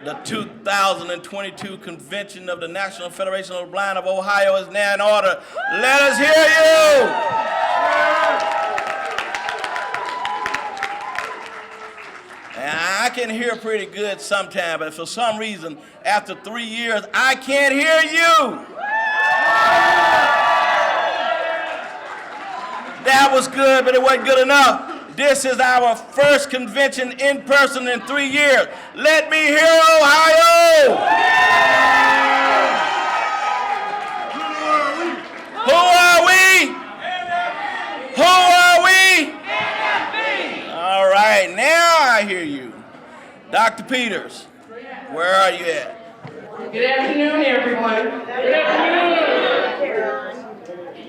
The 2022 convention of the National Federation of the Blind of Ohio is now in order. Let us hear you. And I can hear pretty good sometimes, but for some reason, after 3 years, I can't hear you. That was good, but it wasn't good enough. This is our first convention in person in 3 years. Let me hear Ohio! Who are we? Who are we? All right, now I hear you. Dr. Peters, where are you at? Good afternoon, everyone. Good afternoon.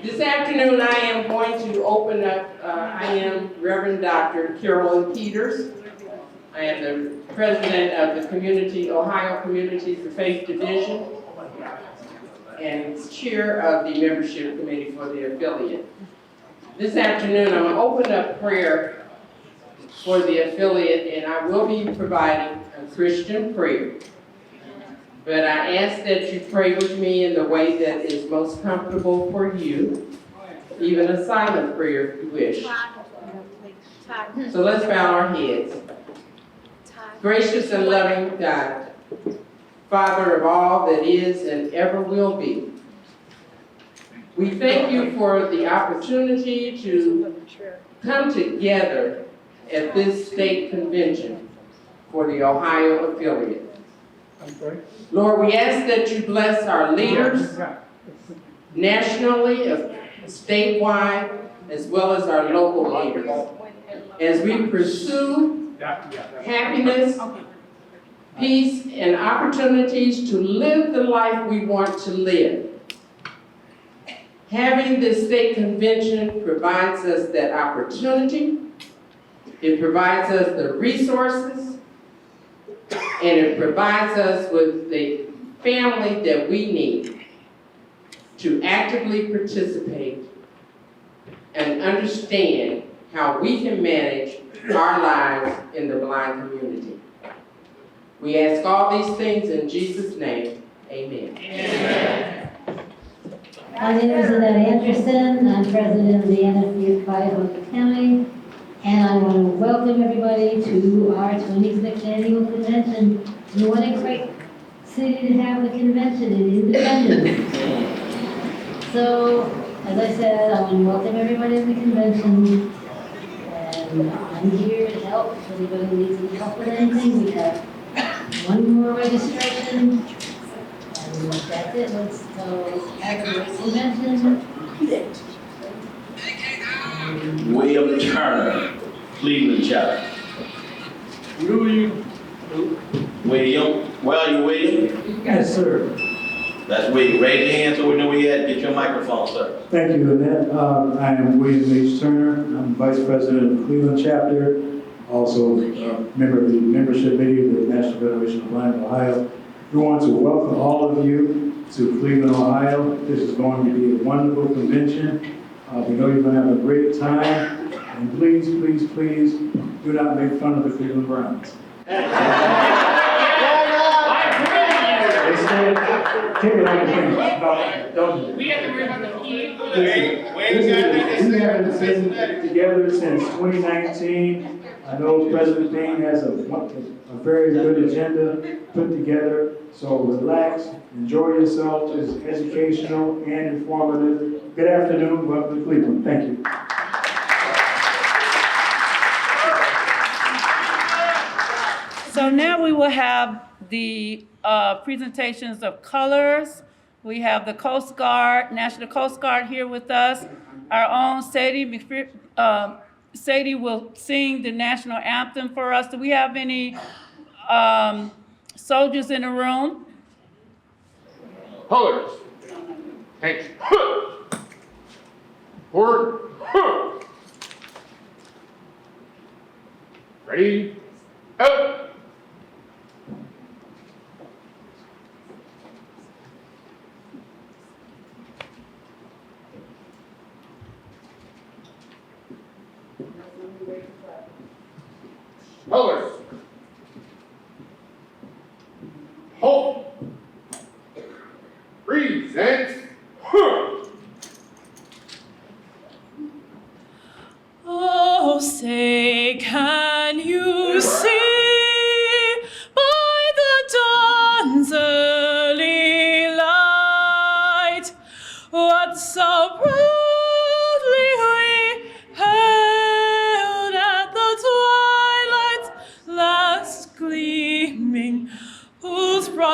This afternoon, I am going to open up, I am Reverend Dr. Calley Peters. I am the president of the Ohio Communities of Faith Division and chair of the membership committee for the affiliate. This afternoon, I'm going to open up prayer for the affiliate, and I will be providing a Christian prayer. But I ask that you pray with me in the way that is most comfortable for you, even a silent prayer if you wish. So let's bow our heads. Gracious and loving God, Father of all that is and ever will be, we thank you for the opportunity to come together at this state convention for the Ohio affiliate. Lord, we ask that you bless our leaders nationally, statewide, as well as our local leaders, as we pursue happiness, peace, and opportunities to live the life we want to live. Having this state convention provides us that opportunity. It provides us the resources, and it provides us with the family that we need to actively participate and understand how we can manage our lives in the blind community. We ask all these things in Jesus' name, amen. Amen. My name is Annette Anderson. I'm president of the NFB of Cuyahoga County. And I want to welcome everybody to our 26th annual convention. And what a great city to have the convention in Independence. So, as I said, I want to welcome everybody to the convention. And I'm here to help. If anybody needs any help with anything, we have one more registration. And that's it. Let's go have a great convention. William Turner, Cleveland chapter. William. Where are you, William? Yes, sir. That's William. Raise your hand so we know where you're at. Get your microphone, sir. Thank you, Annette. I am William H. Turner. I'm Vice President of the Cleveland chapter, also a member of the membership committee of the National Federation of the Blind of Ohio. We want to welcome all of you to Cleveland, Ohio. This is going to be a wonderful convention. We know you're going to have a great time. And please, please, please do not make fun of the Cleveland Browns. They said, kick it like a thing. Don't. We have to worry about the heat. We haven't been together since 2019. I know President Dean has a very good agenda put together. So relax, enjoy yourself. It's educational and informative. Good afternoon. Welcome to Cleveland. Thank you. So now we will have the presentations of colors. We have the Coast Guard, National Coast Guard here with us. Our own Sadie will sing the national anthem for us. Do we have any soldiers in the room? Colors. Hanks. Forward. Ready. Out. Colors.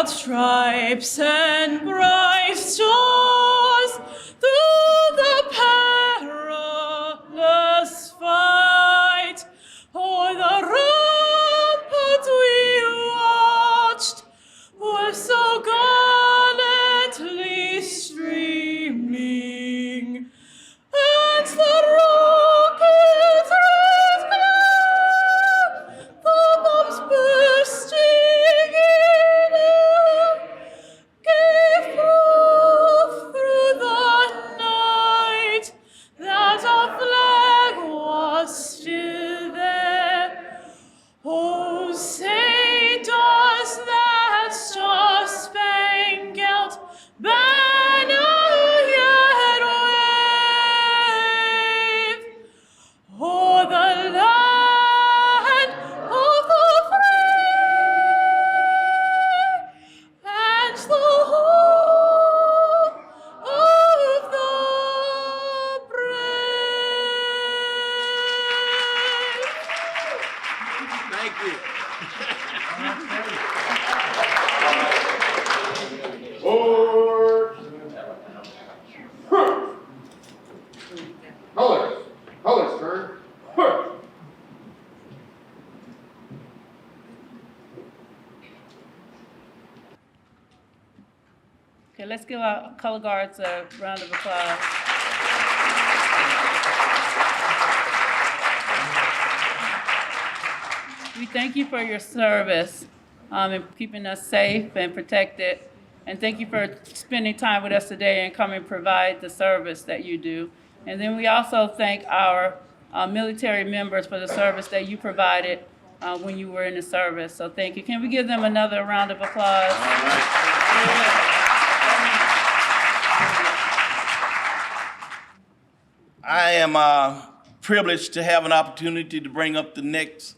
proud stripes and bright stars through the perilous fight. O'er the rampart we watched were so gallantly streaming, and the rocket's red glare, the bombs bursting in air, gave proof through the night that our flag was still there. Oh, say does that star-spangled banner yet wave o'er the land of the free and the home of the brave? Thank you. Forward. Colors. Colors, turn. Okay, let's give our color guards a round of applause. We thank you for your service and keeping us safe and protected. And thank you for spending time with us today and coming provide the service that you do. And then we also thank our military members for the service that you provided when you were in the service. So thank you. Can we give them another round of applause? I am privileged to have an opportunity to bring up the next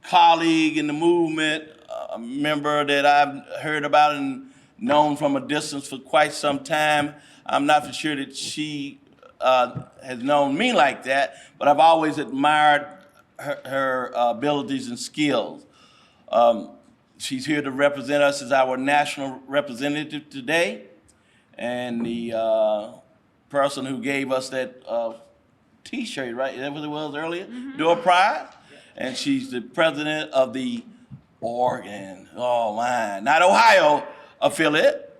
colleague in the movement, a member that I've heard about and known from a distance for quite some time. I'm not for sure that she has known me like that, but I've always admired her abilities and skills. She's here to represent us as our national representative today, and the person who gave us that T-shirt, right? Is that what it was earlier? Door Pride. And she's the president of the Oregon, not Ohio affiliate.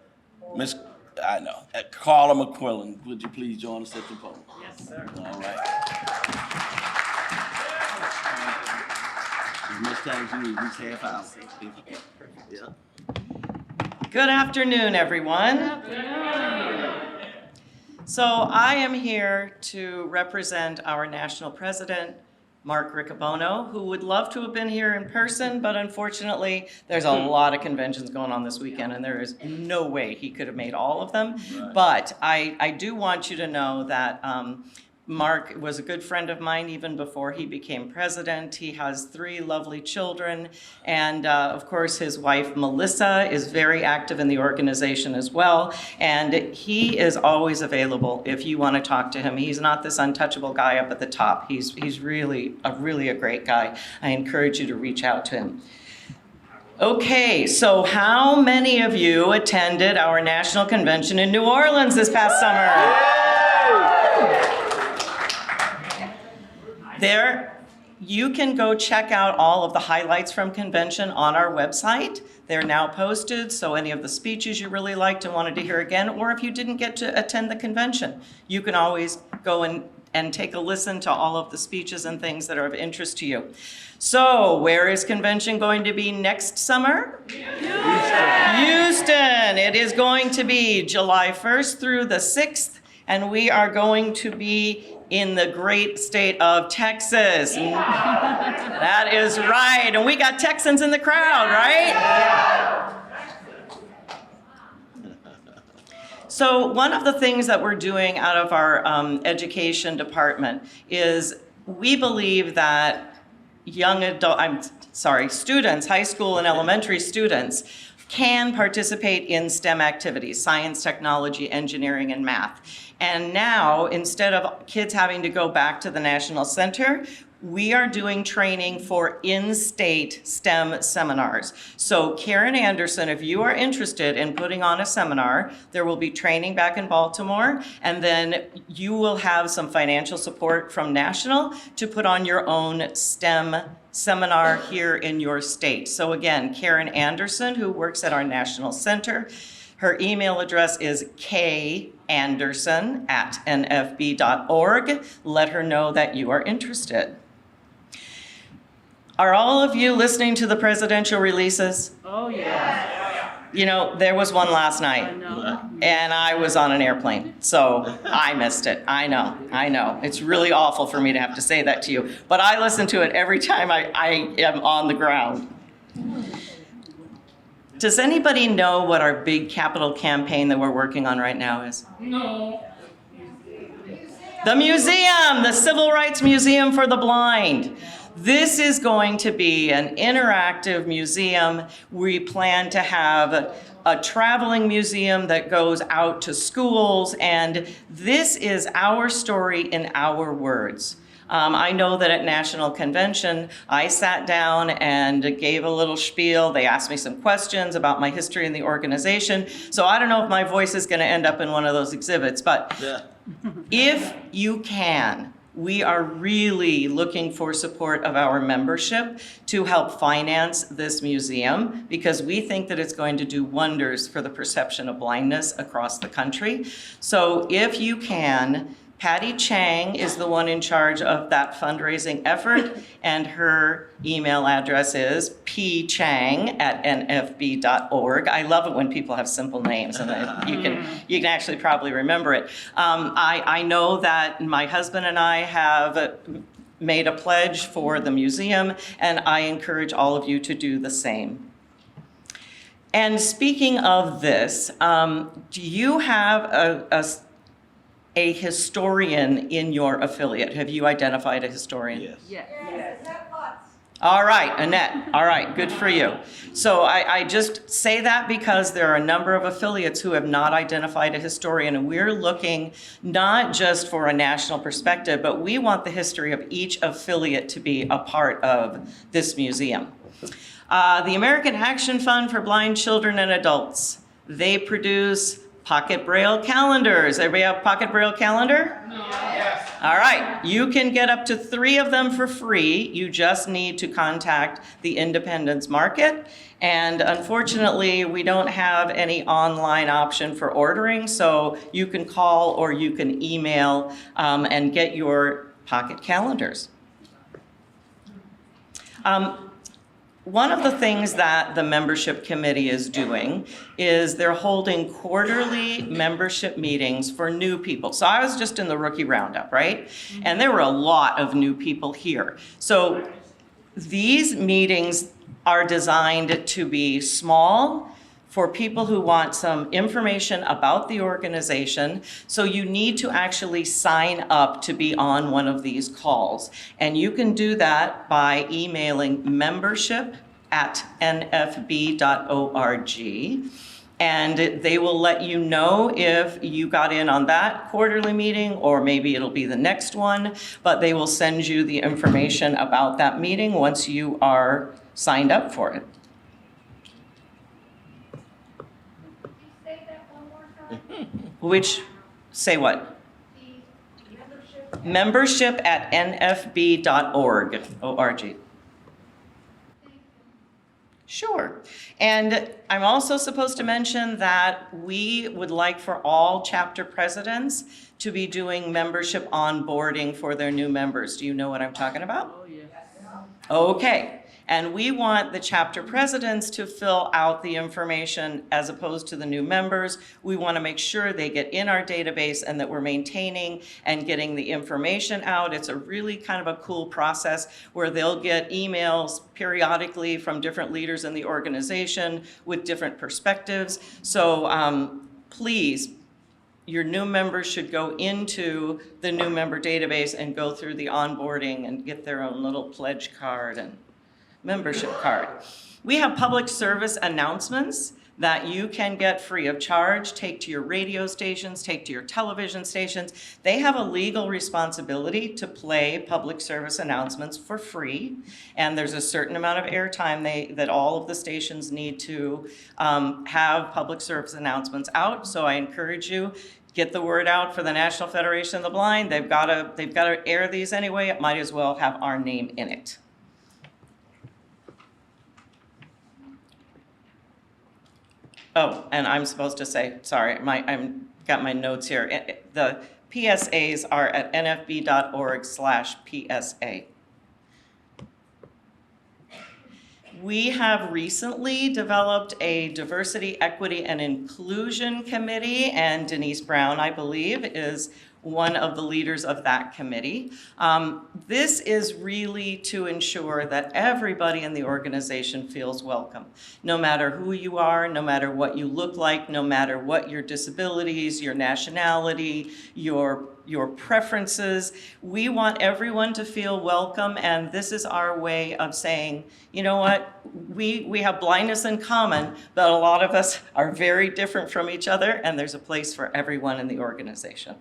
Miss, I know, Carla McQuillan. Would you please join us at the podium? Yes, sir. All right. As much time as you need, just half hour. Yeah. Good afternoon, everyone. So I am here to represent our national president, Mark Riccobono, who would love to have been here in person, but unfortunately, there's a lot of conventions going on this weekend, and there is no way he could have made all of them. Right. But I do want you to know that Mark was a good friend of mine even before he became president. He has 3 lovely children, and of course his wife Melissa is very active in the organization as well, and he is always available if you want to talk to him. He's not this untouchable guy up at the top. He's really a great guy. I encourage you to reach out to him. Okay, so how many of you attended our national convention in New Orleans this past summer? There, you can go check out all of the highlights from convention on our website. They're now posted, so any of the speeches you really liked and wanted to hear again, or if you didn't get to attend the convention, you can always go and take a listen to all of the speeches and things that are of interest to you. So, where is convention going to be next summer? Houston. It is going to be July 1st through the 6th, and we are going to be in the great state of Texas. That is right. And we got Texans in the crowd, right? So one of the things that we're doing out of our education department is we believe that students, high school and elementary students, can participate in STEM activities, science, technology, engineering, and math. And now, instead of kids having to go back to the National Center, we are doing training for in-state STEM seminars. So Karen Anderson, if you are interested in putting on a seminar, there will be training back in Baltimore, and then you will have some financial support from National to put on your own STEM seminar here in your state. So again, Karen Anderson, who works at our National Center, her email address is kanderson@nfb.org. Let her know that you are interested. Are all of you listening to the presidential releases? Oh, yeah. You know, there was one last night, I know. and I was on an airplane, so I missed it. I know. It's really awful for me to have to say that to you, but I listen to it every time I am on the ground. Does anybody know what our big capital campaign that we're working on right now is? No. The museum, the Civil Rights Museum for the Blind. This is going to be an interactive museum. We plan to have a traveling museum that goes out to schools, and this is our story in our words. I know that at National Convention, I sat down and gave a little spiel. They asked me some questions about my history in the organization. So I don't know if my voice is going to end up in one of those exhibits, but if you can, we are really looking for support of our membership to help finance this museum, because we think that it's going to do wonders for the perception of blindness across the country. So if you can, Patty Chang is the one in charge of that fundraising effort, and her email address is pchang@nfb.org. I love it when people have simple names, and you can actually probably remember it. I know that my husband and I have made a pledge for the museum, and I encourage all of you to do the same. And speaking of this, do you have a historian in your affiliate? Have you identified a historian? Yes. All right, Annette. All right, good for you. So I just say that because there are a number of affiliates who have not identified a historian, and we're looking not just for a national perspective, but we want the history of each affiliate to be a part of this museum. The American Action Fund for Blind Children and Adults, they produce pocket braille calendars. Everybody have a pocket braille calendar? No. Yes. All right, you can get up to 3 of them for free. You just need to contact the Independence Market. And unfortunately, we don't have any online option for ordering, so you can call or you can email and get your pocket calendars. One of the things that the membership committee is doing is they're holding quarterly membership meetings for new people. So I was just in the rookie roundup, right? And there were a lot of new people here. So these meetings are designed to be small for people who want some information about the organization. So you need to actually sign up to be on one of these calls. And you can do that by emailing membership@nfb.org. And they will let you know if you got in on that quarterly meeting, or maybe it'll be the next one, but they will send you the information about that meeting once you are signed up for it. Say what? Membership@nfb.org. O-R-G. Sure. And I'm also supposed to mention that we would like for all chapter presidents to be doing membership onboarding for their new members. Do you know what I'm talking about? Oh, yes. Okay. And we want the chapter presidents to fill out the information as opposed to the new members. We want to make sure they get in our database and that we're maintaining and getting the information out. It's a really kind of a cool process where they'll get emails periodically from different leaders in the organization with different perspectives. So please, your new members should go into the new member database and go through the onboarding and get their own little pledge card and membership card. We have public service announcements that you can get free of charge, take to your radio stations, take to your television stations. They have a legal responsibility to play public service announcements for free, and there's a certain amount of airtime that all of the stations need to have public service announcements out. So I encourage you, get the word out for the National Federation of the Blind. They've got to air these anyway. It might as well have our name in it. Oh, and I'm supposed to say, sorry, I'm got my notes here. The PSAs are at nfb.org/PSA. We have recently developed a diversity, equity, and inclusion committee, and Denise Brown, I believe, is one of the leaders of that committee. This is really to ensure that everybody in the organization feels welcome, no matter who you are, no matter what you look like, no matter what your disabilities, your nationality, your preferences. We want everyone to feel welcome, and this is our way of saying, you know what, we have blindness in common, but a lot of us are very different from each other, and there's a place for everyone in the organization.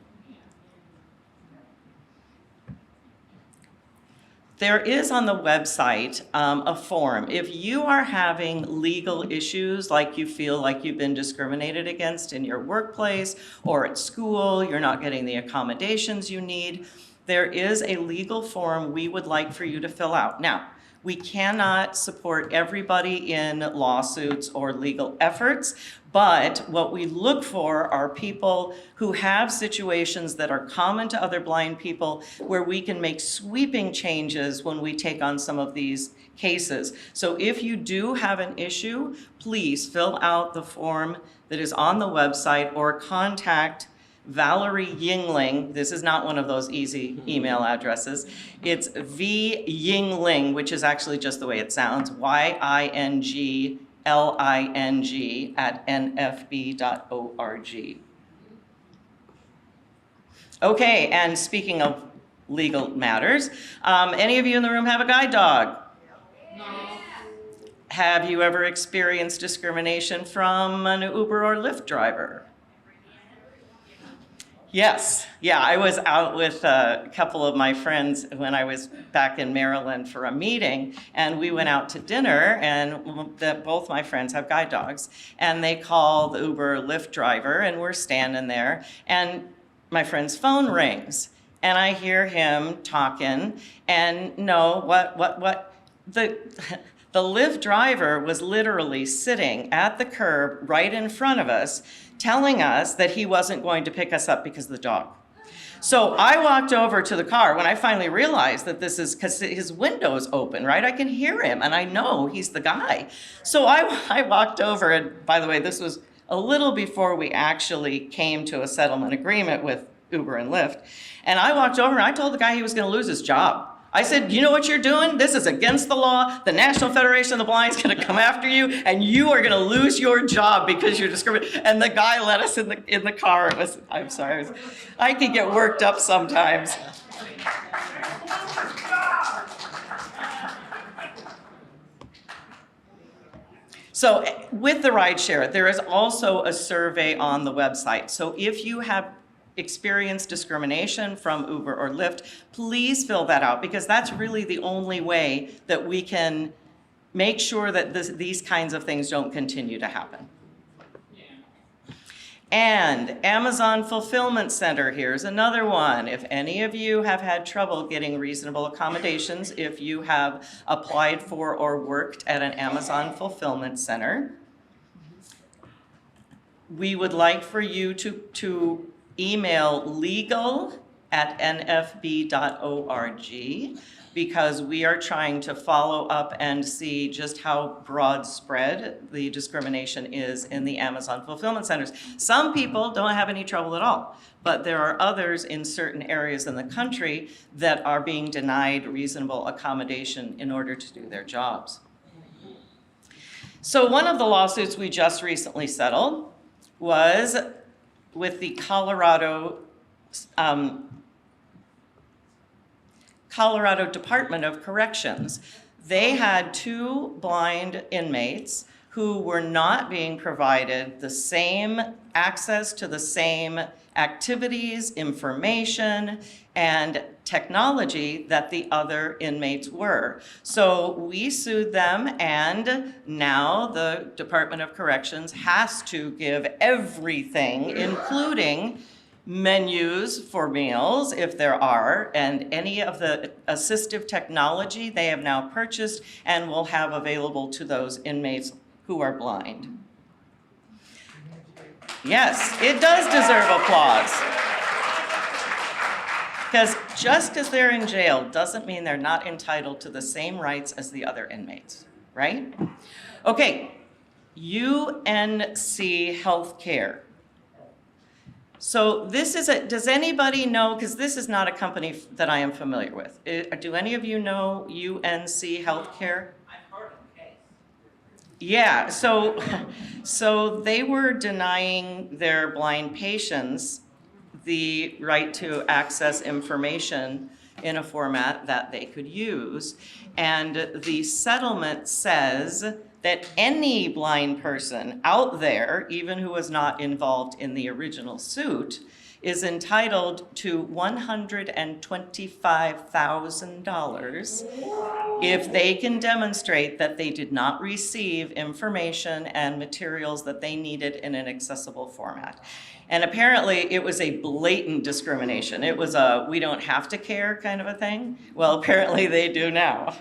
There is on the website a form. If you are having legal issues, like you feel like you've been discriminated against in your workplace or at school, you're not getting the accommodations you need, there is a legal form we would like for you to fill out. Now, we cannot support everybody in lawsuits or legal efforts, but what we look for are people who have situations that are common to other blind people where we can make sweeping changes when we take on some of these cases. So if you do have an issue, please fill out the form that is on the website or contact Valerie Yingling. This is not one of those easy email addresses. It's V Yingling, which is actually just the way it sounds, YINGLING at nfb.org. Okay, and speaking of legal matters, any of you in the room have a guide dog? No. Have you ever experienced discrimination from an Uber or Lyft driver? Yes, yeah, I was out with a couple of my friends when I was back in Maryland for a meeting, and we went out to dinner, and both my friends have guide dogs, and they call the Uber or Lyft driver, and we're standing there, and my friend's phone rings, and I hear him talking, and the Lyft driver was literally sitting at the curb right in front of us, telling us that he wasn't going to pick us up because of the dog. So I walked over to the car when I finally realized that this is because his window's open, right? I can hear him and I know he's the guy. So I walked over, and by the way, this was a little before we actually came to a settlement agreement with Uber and Lyft. And I walked over and I told the guy he was gonna lose his job. I said, you know what you're doing? This is against the law. The National Federation of the Blind is going to come after you, and you are going to lose your job because you're discriminating. And the guy let us in the car. I'm sorry. I can get worked up sometimes. So with the rideshare, there is also a survey on the website. So if you have experienced discrimination from Uber or Lyft, please fill that out, because that's really the only way that we can make sure that these kinds of things don't continue to happen. And Amazon Fulfillment Center, here's another one. If any of you have had trouble getting reasonable accommodations, if you have applied for or worked at an Amazon Fulfillment Center, we would like for you to email legal@nfb.org, because we are trying to follow up and see just how broad spread the discrimination is in the Amazon fulfillment centers. Some people don't have any trouble at all, but there are others in certain areas in the country that are being denied reasonable accommodation in order to do their jobs. So one of the lawsuits we just recently settled was with the Colorado Department of Corrections. They had 2 blind inmates who were not being provided the same access to the same activities, information, and technology that the other inmates were. So we sued them, and now the Department of Corrections has to give everything, including menus for meals, if there are, and any of the assistive technology they have now purchased and will have available to those inmates who are blind. Yes, it does deserve applause. Because just because they're in jail doesn't mean they're not entitled to the same rights as the other inmates, right? Okay, UNC Healthcare. So this is does anybody know, because this is not a company that I am familiar with. Do any of you know UNC Healthcare? Yeah, so they were denying their blind patients the right to access information in a format that they could use. And the settlement says that any blind person out there, even who was not involved in the original suit, is entitled to $125,000 if they can demonstrate that they did not receive information and materials that they needed in an accessible format. And apparently it was a blatant discrimination. It was a we don't have to care kind of a thing. Well, apparently they do now.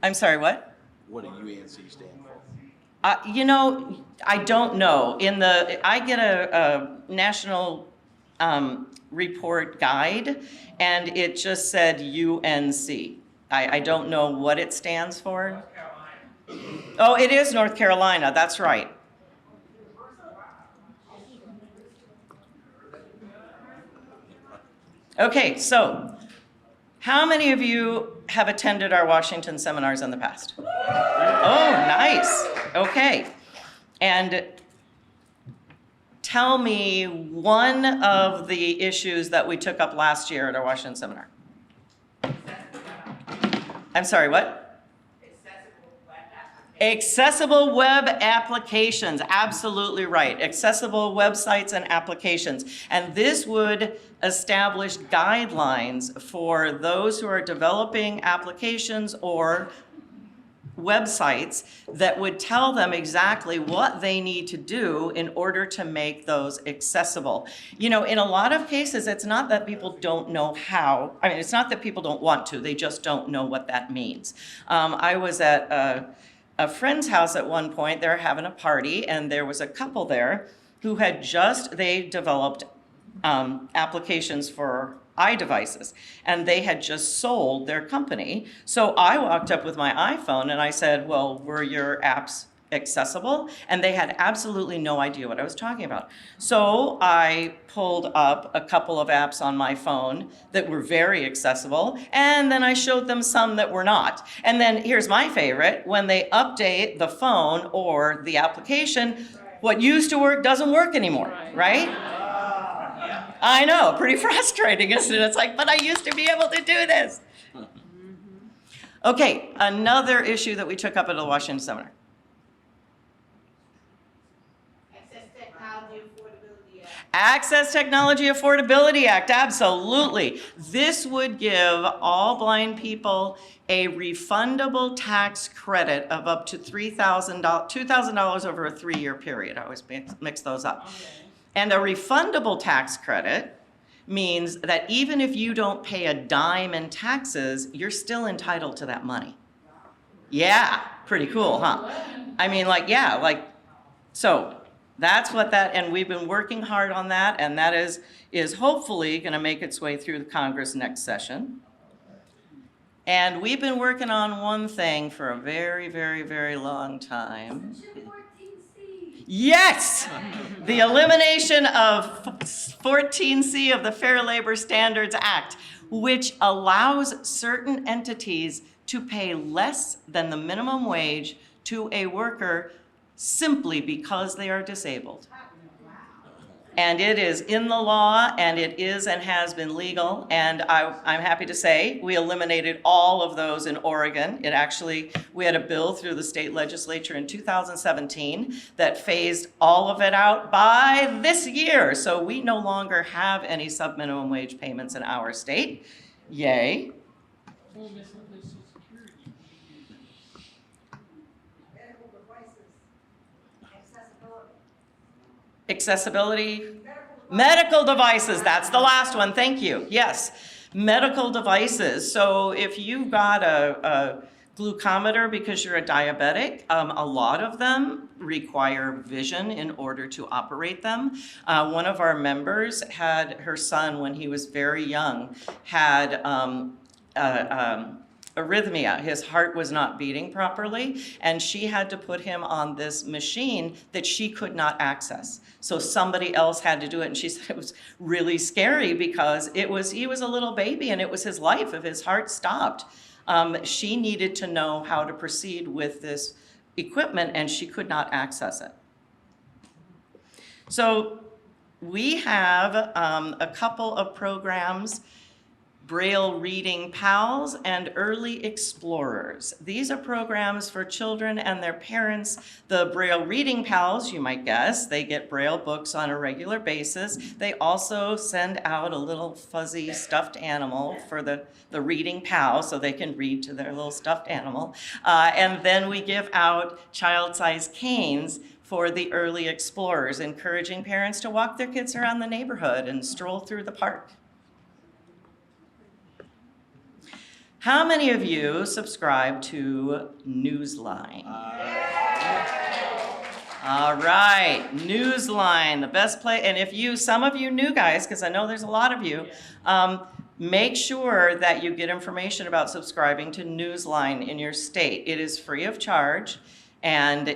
I'm sorry, what? What do UNC stand for? You know, I don't know. I get a national report guide, and it just said UNC. I don't know what it stands for. North Carolina. Oh, it is North Carolina. That's right. Okay, so how many of you have attended our Washington seminars in the past? Oh, nice. Okay. And tell me one of the issues that we took up last year at our Washington seminar. I'm sorry, what? Accessible web applications, absolutely right. Accessible websites and applications. And this would establish guidelines for those who are developing applications or websites that would tell them exactly what they need to do in order to make those accessible. You know, in a lot of cases, it's not that people don't know how. I mean, it's not that people don't want to, they just don't know what that means. I was at a friend's house at one point. They were having a party, and there was a couple there who had they developed applications for iDevices, and they had just sold their company. So I walked up with my iPhone and I said, well, were your apps accessible? And they had absolutely no idea what I was talking about. So I pulled up a couple of apps on my phone that were very accessible, and then I showed them some that were not. And then here's my favorite: when they update the phone or the application, what used to work doesn't work anymore, right? I know, pretty frustrating, isn't it? It's like, but I used to be able to do this. Okay, another issue that we took up at the Washington seminar. Access Technology Affordability Act, absolutely. This would give all blind people a refundable tax credit of up to $2,000 over a 3-year period. I always mix those up. And a refundable tax credit means that even if you don't pay a dime in taxes, you're still entitled to that money. Yeah, pretty cool, huh? I mean, so that's what and we've been working hard on that, and that is hopefully gonna make its way through the Congress next session. And we've been working on one thing for a very, very, very long time. Yes! The elimination of 14C of the Fair Labor Standards Act, which allows certain entities to pay less than the minimum wage to a worker simply because they are disabled. And it is in the law, and it is and has been legal. And I'm happy to say we eliminated all of those in Oregon. We had a bill through the state legislature in 2017 that phased all of it out by this year. So we no longer have any sub-minimum wage payments in our state. Yay. Accessibility, medical devices, that's the last one, thank you. Yes, medical devices. So if you've got a glucometer because you're a diabetic, a lot of them require vision in order to operate them. One of our members had her son, when he was very young, had arrhythmia. His heart was not beating properly, and she had to put him on this machine that she could not access. So somebody else had to do it, and she said it was really scary because he was a little baby, and it was his life if his heart stopped. She needed to know how to proceed with this equipment, and she could not access it. So we have a couple of programs, Braille Reading Pals and Early Explorers. These are programs for children and their parents. The Braille Reading Pals, you might guess, they get Braille books on a regular basis. They also send out a little fuzzy stuffed animal for the reading pal so they can read to their little stuffed animal. And then we give out child-sized canes for the Early Explorers, encouraging parents to walk their kids around the neighborhood and stroll through the park. How many of you subscribe to Newsline? All right, Newsline, the best place. And if some of you new guys, because I know there's a lot of you, make sure that you get information about subscribing to Newsline in your state. It is free of charge, and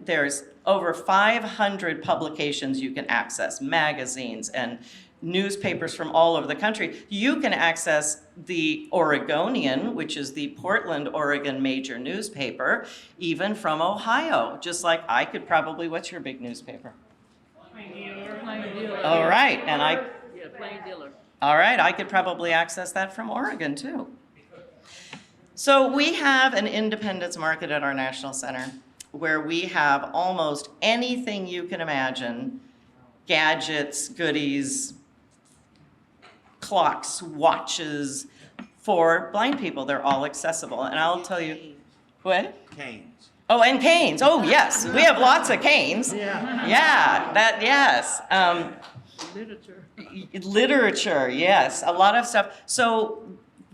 there's over 500 publications you can access, magazines and newspapers from all over the country. You can access the Oregonian, which is the Portland, Oregon major newspaper, even from Ohio. Just like I could probably, what's your big newspaper? Plain Dealer. All right, and Plain Dealer. all right, I could probably access that from Oregon too. So we have an independence market at our National Center where we have almost anything you can imagine, gadgets, goodies, clocks, watches, for blind people. They're all accessible. And I'll tell you, what? Canes. Oh, and canes. Oh, yes. We have lots of canes. Yeah, yes. Literature, yes. A lot of stuff. So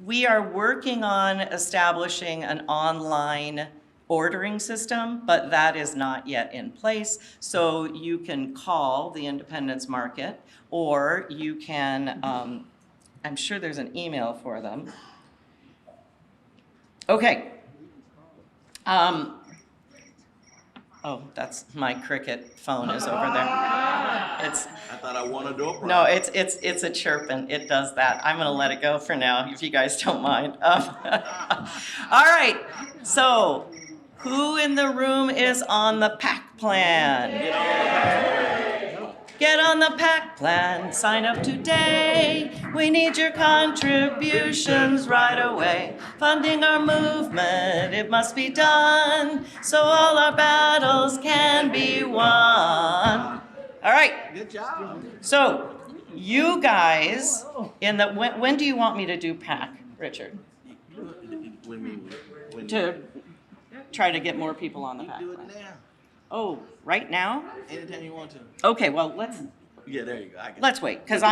we are working on establishing an online ordering system, but that is not yet in place. So you can call the Independence Market, or you can, I'm sure there's an email for them. Okay. Oh, that's my Cricket phone is over there. I thought I wanted to do it. No, it's a chirping. It does that. I'm gonna let it go for now, if you guys don't mind. All right. So, who in the room is on the PAC plan? Get on the PAC plan, sign up today. We need your contributions right away. Funding our movement, it must be done, so all our battles can be won. All right. Good job. So, you guys, when do you want me to do PAC, Richard? To try to get more people on the PAC Do it plan. now. Oh, right now? Anytime you want to. Okay, well, Yeah, there you go. let's wait, because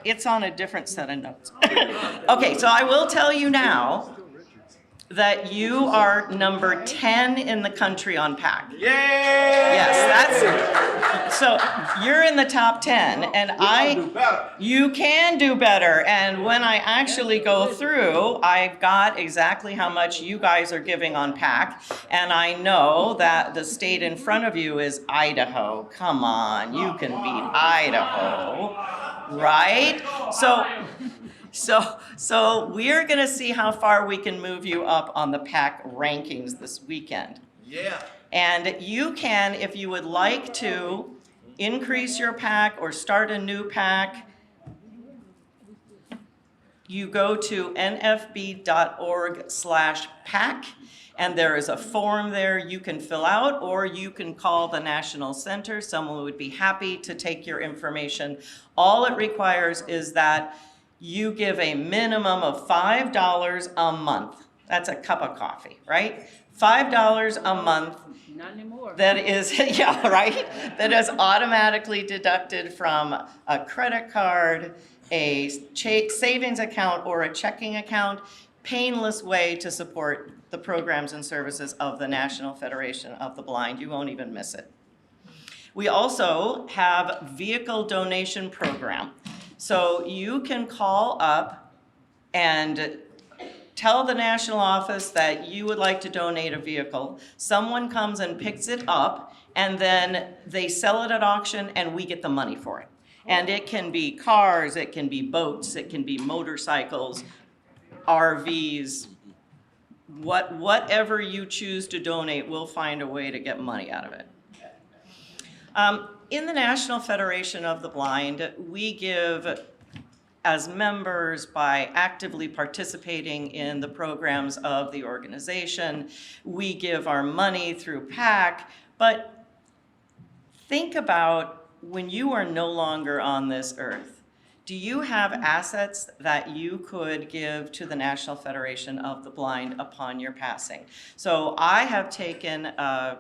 it's on a different set of notes. Okay, so I will tell you now that you are number 10 in the country on PAC. Yay! Yes, so you're in the top 10, and you can do better. And when I actually go through, I've got exactly how much you guys are giving on PAC, and I know that the state in front of you is Idaho. Come on, you can beat Idaho, right? So we're gonna see how far we can move you up on the PAC rankings this weekend. Yeah. And you can, if you would like to, increase your PAC or start a new PAC, you go to nfb.org/PAC, and there is a form there you can fill out, or you can call the National Center. Someone would be happy to take your information. All it requires is that you give a minimum of $5 a month. That's a cup of coffee, right? $5 a month. Not anymore. That is, yeah, right? That is automatically deducted from a credit card, a savings account, or a checking account. Painless way to support the programs and services of the National Federation of the Blind. You won't even miss it. We also have vehicle donation program. So you can call up and tell the national office that you would like to donate a vehicle. Someone comes and picks it up, and then they sell it at auction, and we get the money for it. And it can be cars, it can be boats, it can be motorcycles, RVs, whatever you choose to donate, we'll find a way to get money out of it. In the National Federation of the Blind, we give as members by actively participating in the programs of the organization. We give our money through PAC, but think about when you are no longer on this earth. Do you have assets that you could give to the National Federation of the Blind upon your passing? So I have taken a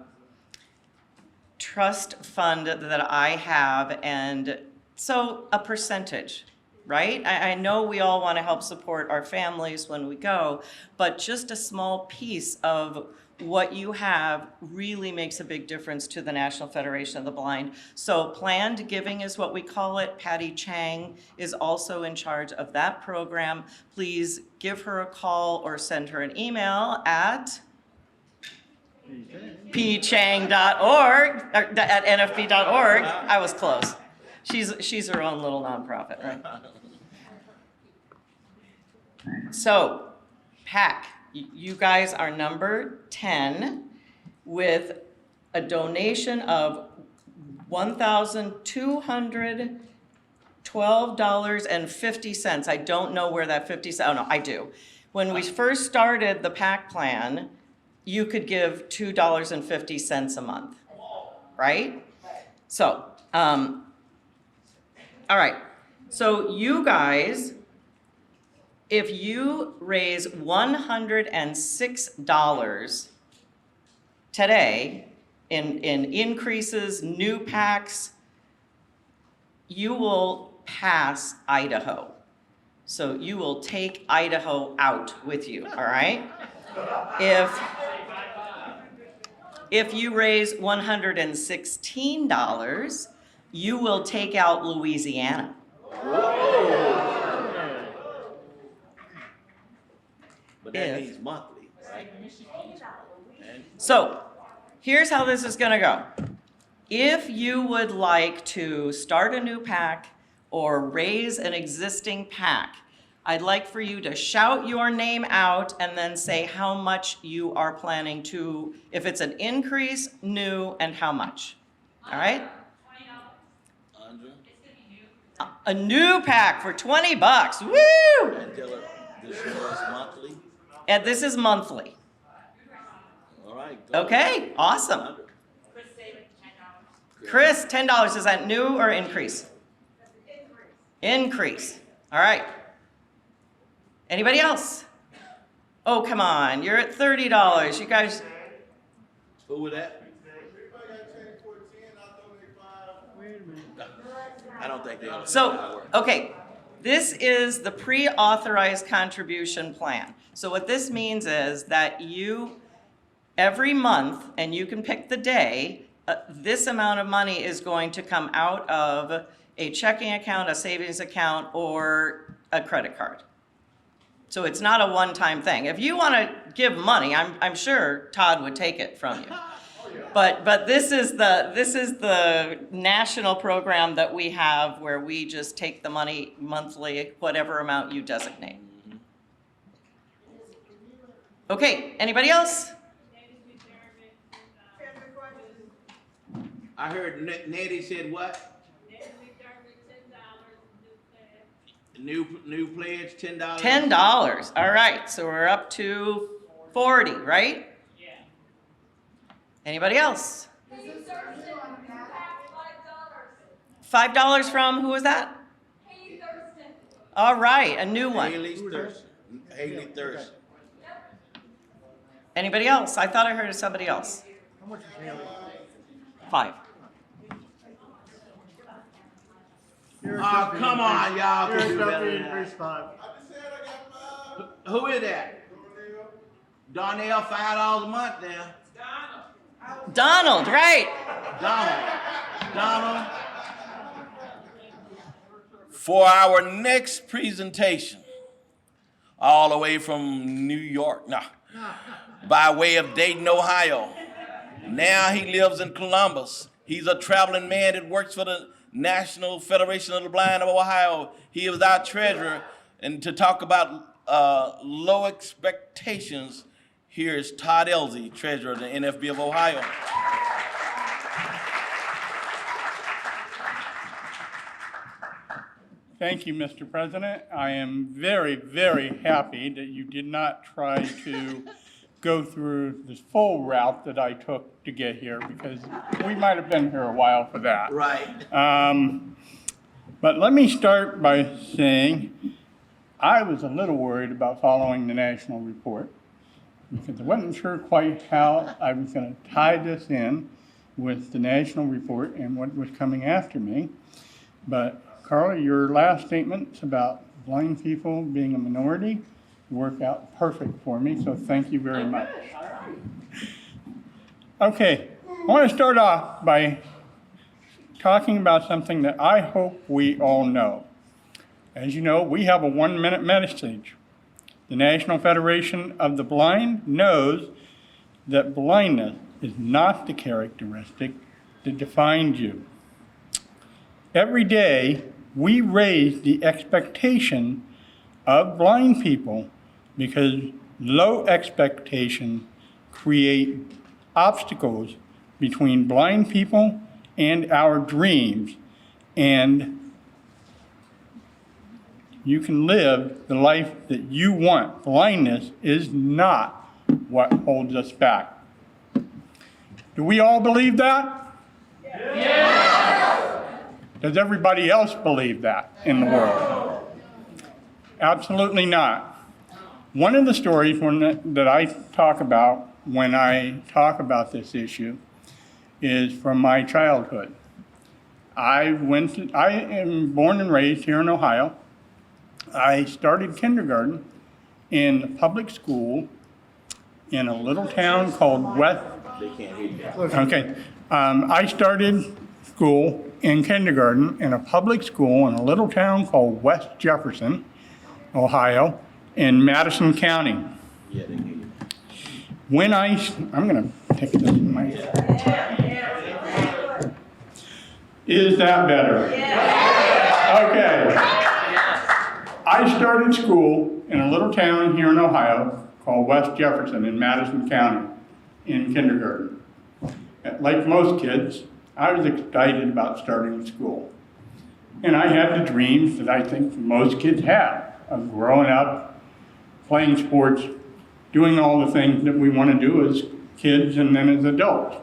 trust fund that I have, and so a percentage, right? I know we all want to help support our families when we go, but just a small piece of what you have really makes a big difference to the National Federation of the Blind. So planned giving is what we call it. Patty Chang is also in charge of that program. Please give her a call or send her an email at pchang.org, at nfb.org. I was close. She's her own little nonprofit, right? So, PAC, you guys are number 10 with a donation of $1,212.50. I don't know where that 50 cents, oh no, I do. When we first started the PAC plan, you could give $2.50 a month, right? So, all right. So you guys, if you raise $106 today in increases, new PACs, you will pass Idaho. So you will take Idaho out with you, all right? If you raise $116, you will take out Louisiana. But that means monthly, right? So here's how this is gonna go. If you would like to start a new PAC or raise an existing PAC, I'd like for you to shout your name out and then say how much you are planning to, if it's an increase, new, and how much. All right? A new PAC for $20. Woo! And tell her this is monthly. And this is monthly. All right. Okay, awesome. Chris, $10. Is that new or increase? Increase. All right. Anybody else? Oh, come on. You're at $30. You guys. Who was that? I don't think they understand how it So, works. okay. This is the pre-authorized contribution plan. So what this means is that you, every month, and you can pick the day, this amount of money is going to come out of a checking account, a savings account, or a credit card. So it's not a one-time thing. If you want to give money, I'm sure Todd would take it from you. But this is the national program that we have where we just take the money monthly, whatever amount you designate. Okay, anybody else? I heard Nettie said what? New pledge, $10. $10. All right, so we're up to 40, right? Yeah. Anybody else? $5 from, who was that? All right, a new one. Haley Thurston. Haley Thurston. Anybody else? I thought I heard of somebody else. How much is Haley? 5. Oh, come on, y'all. Can do better than that. Here's 5. Who is that? Darnell, $5 a month now. Donald, right? Donald. For our next presentation, all the way from New York, by way of Dayton, Ohio. Now he lives in Columbus. He's a traveling man that works for the National Federation of the Blind of Ohio. He is our treasurer. And to talk about low expectations, here is Todd Elsie, treasurer of the NFB of Ohio. Thank you, Mr. President. I am very, very happy that you did not try to go through this full route that I took to get here, because we might have been here a while for that. Right. But let me start by saying I was a little worried about following the national report, because I wasn't sure quite how I was going to tie this in with the national report and what was coming after me. But Carla, your last statements about blind people being a minority worked out perfect for me, so thank you very much. Okay, I want to start off by talking about something that I hope we all know. As you know, we have a 1-minute message. The National Federation of the Blind knows that blindness is not the characteristic that defines you. Every day, we raise the expectation of blind people because low expectations create obstacles between blind people and our dreams, and you can live the life that you want. Blindness is not what holds us back. Do we all believe that? Yes. Does everybody else believe that in the world? Absolutely not. One of the stories that I talk about when I talk about this issue is from my childhood. I am born and raised here in Ohio. I started kindergarten in a public school in a little town called West. They can't hear you. Okay. I started school in kindergarten in a public school in a little town called West Jefferson, Ohio, in Madison County. Yeah, they can hear you. When I'm going to take this mic. Is that better? Okay. I started school in a little town here in Ohio called West Jefferson in Madison County in kindergarten. Like most kids, I was excited about starting school. And I had the dreams that I think most kids have of growing up, playing sports, doing all the things that we want to do as kids and then as adults.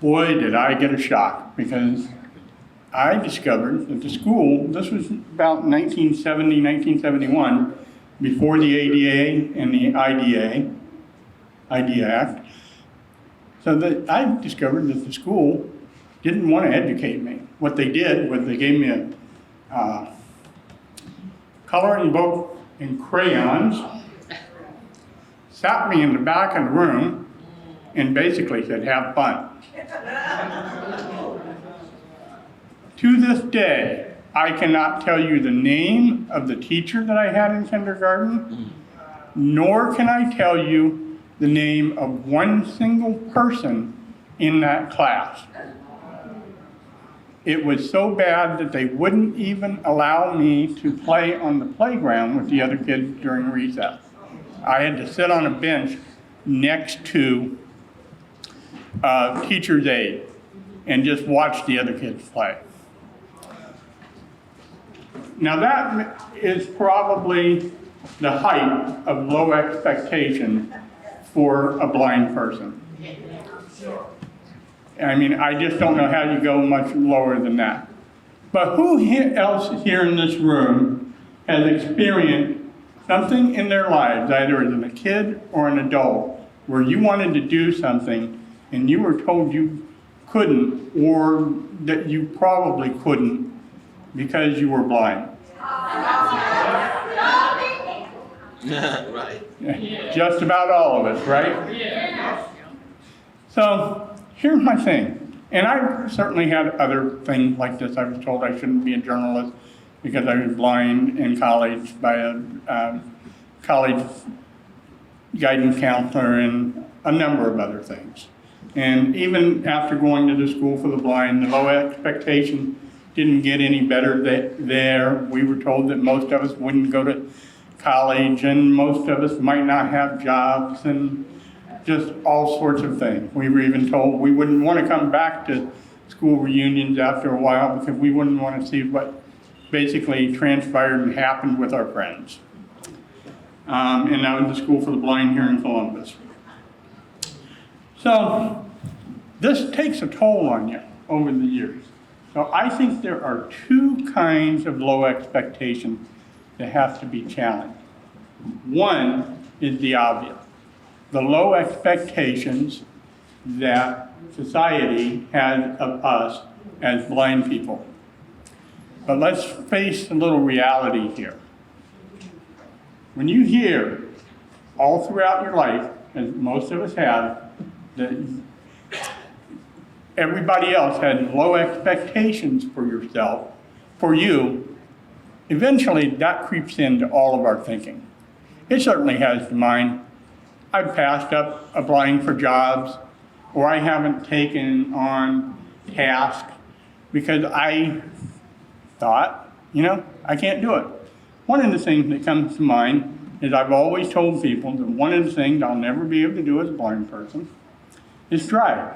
Boy, did I get a shock, because I discovered that the school, this was about 1970, 1971, before the ADA and the IDEA Act, so that I discovered that the school didn't want to educate me. What they did was they gave me a coloring book and crayons, sat me in the back of the room, and basically said, have fun. To this day, I cannot tell you the name of the teacher that I had in kindergarten, nor can I tell you the name of one single person in that class. It was so bad that they wouldn't even allow me to play on the playground with the other kids during recess. I had to sit on a bench next to teacher's aide and just watch the other kids play. Now that is probably the height of low expectation for a blind person. I mean, I just don't know how you go much lower than that. But who else here in this room has experienced something in their lives, either as a kid or an adult, where you wanted to do something and you were told you couldn't, or that you probably couldn't because you were blind? Right. Just about all of us, right? Yeah. So here's my thing, and I certainly had other things like this. I was told I shouldn't be a journalist because I was blind in college by a college guidance counselor and a number of other things. And even after going to the school for the blind, the low expectation didn't get any better there. We were told that most of us wouldn't go to college and most of us might not have jobs and just all sorts of things. We were even told we wouldn't want to come back to school reunions after a while because we wouldn't want to see what basically transpired and happened with our friends. And I was the School for the Blind here in Columbus. So this takes a toll on you over the years. So I think there are two kinds of low expectations that have to be challenged. One is the obvious, the low expectations that society has of us as blind people. But let's face a little reality here. When you hear all throughout your life, as most of us have, that everybody else had low expectations for yourself, for you, eventually that creeps into all of our thinking. It certainly has to mine. I've passed up applying for jobs, or I haven't taken on tasks because I thought, I can't do it. One of the things that comes to mind is I've always told people that one of the things I'll never be able to do as a blind person is drive.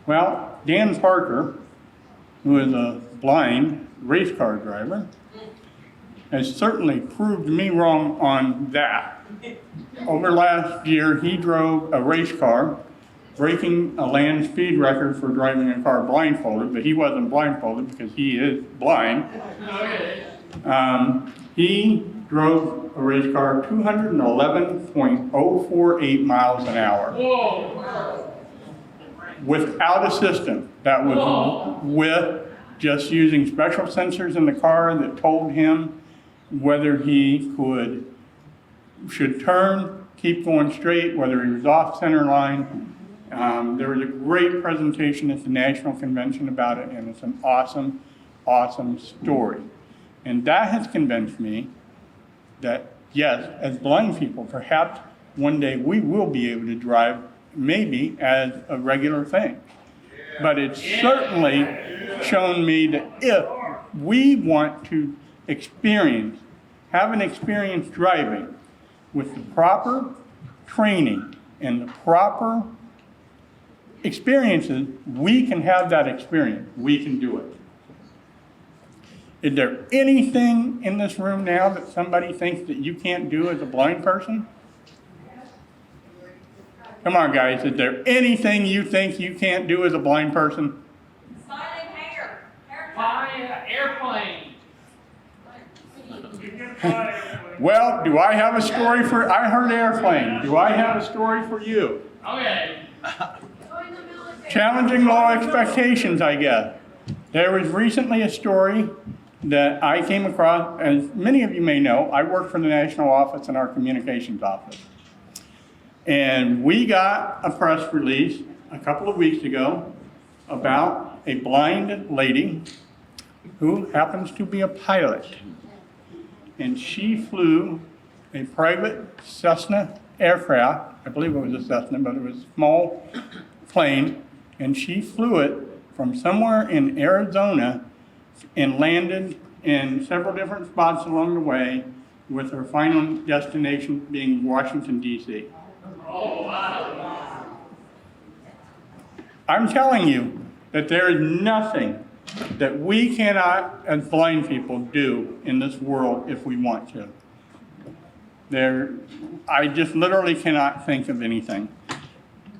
Well, Dan Parker, who is a blind race car driver, has certainly proved me wrong on that. Over last year, he drove a race car, breaking a land speed record for driving a car blindfolded, but he wasn't blindfolded because he is blind. He drove a race car 211.048 miles an hour. Without a system. That was with just using special sensors in the car that told him whether he should turn, keep going straight, whether he was off center line. There was a great presentation at the National Convention about it, and it's an awesome, awesome story. And that has convinced me that, yes, as blind people, perhaps one day we will be able to drive maybe as a regular thing. But it's certainly shown me that if we want to have an experience driving with the proper training and the proper experiences, we can have that experience. We can do it. Is there anything in this room now that somebody thinks that you can't do as a blind person? Come on, guys. Is there anything you think you can't do as a blind person? Styling hair. Airplane. Well, do I have a story I heard airplane. Do I have a story for you? Okay. Challenging low expectations, I guess. There was recently a story that I came across. As many of you may know, I work for the national office and our communications office. And we got a press release a couple of weeks ago about a blind lady who happens to be a pilot. And she flew a private Cessna aircraft. I believe it was a Cessna, but it was a small plane. And she flew it from somewhere in Arizona and landed in several different spots along the way, with her final destination being Washington, D.C. Oh, wow. I'm telling you that there is nothing that we cannot, as blind people, do in this world if we want to. I just literally cannot think of anything.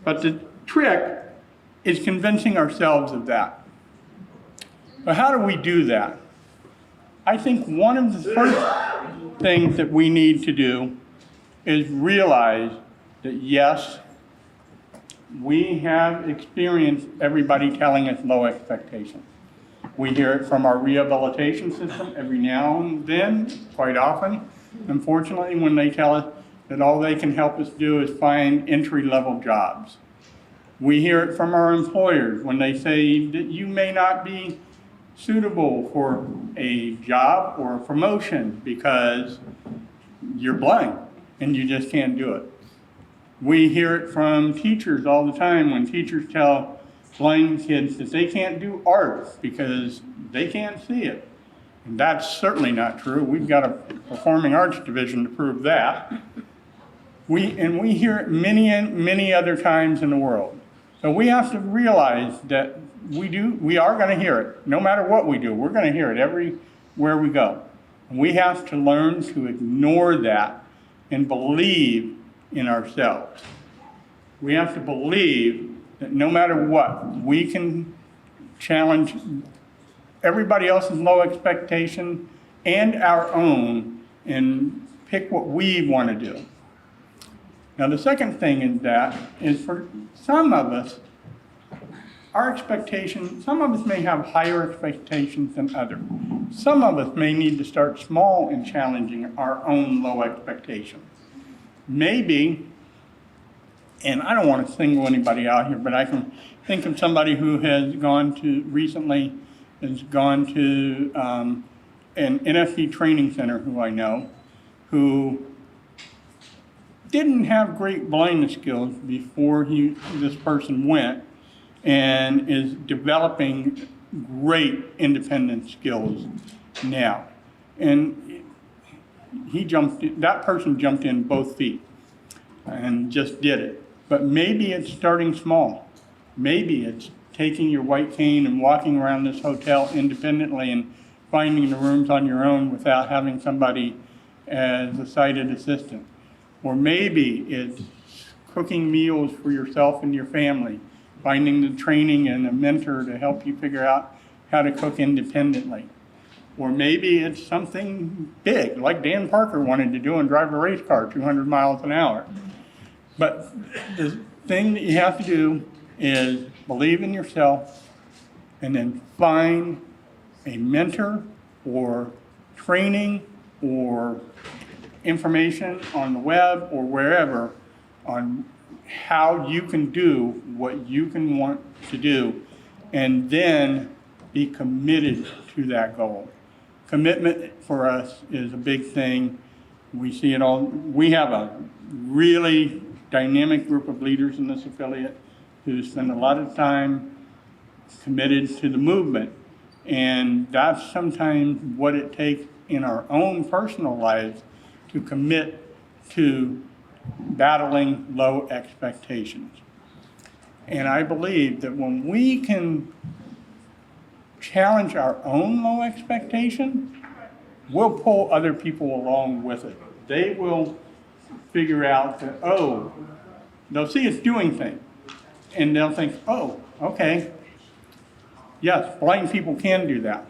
But the trick is convincing ourselves of that. But how do we do that? I think one of the first things that we need to do is realize that yes, we have experienced everybody telling us low expectations. We hear it from our rehabilitation system every now and then, quite often. Unfortunately, when they tell us that all they can help us do is find entry-level jobs. We hear it from our employers when they say that you may not be suitable for a job or a promotion because you're blind and you just can't do it. We hear it from teachers all the time when teachers tell blind kids that they can't do art because they can't see it. And that's certainly not true. We've got a performing arts division to prove that. We hear it many other times in the world. So we have to realize that we are going to hear it. No matter what we do, we're going to hear it everywhere we go. And we have to learn to ignore that and believe in ourselves. We have to believe that no matter what, we can challenge everybody else's low expectation and our own and pick what we want to do. Now the second thing is for some of us, some of us may have higher expectations than others. Some of us may need to start small in challenging our own low expectations. Maybe, and I don't want to single anybody out here, but I can think of somebody who has recently gone to an NFB training center who I know, who didn't have great blindness skills before this person went, and is developing great independent skills now. And that person jumped in both feet and just did it. But maybe it's starting small. Maybe it's taking your white cane and walking around this hotel independently and finding the rooms on your own without having somebody as a sighted assistant. Or maybe it's cooking meals for yourself and your family, finding the training and a mentor to help you figure out how to cook independently. Or maybe it's something big, like Dan Parker wanted to do and drive a race car 200 miles an hour. But the thing that you have to do is believe in yourself and then find a mentor or training or information on the web or wherever on how you can do what you can want to do, and then be committed to that goal. Commitment for us is a big thing. We see it all. We have a really dynamic group of leaders in this affiliate who spend a lot of time committed to the movement. And that's sometimes what it takes in our own personal lives to commit to battling low expectations. And I believe that when we can challenge our own low expectation, we'll pull other people along with it. They will figure out that, they'll see us doing things. And they'll think, okay, yes, blind people can do that.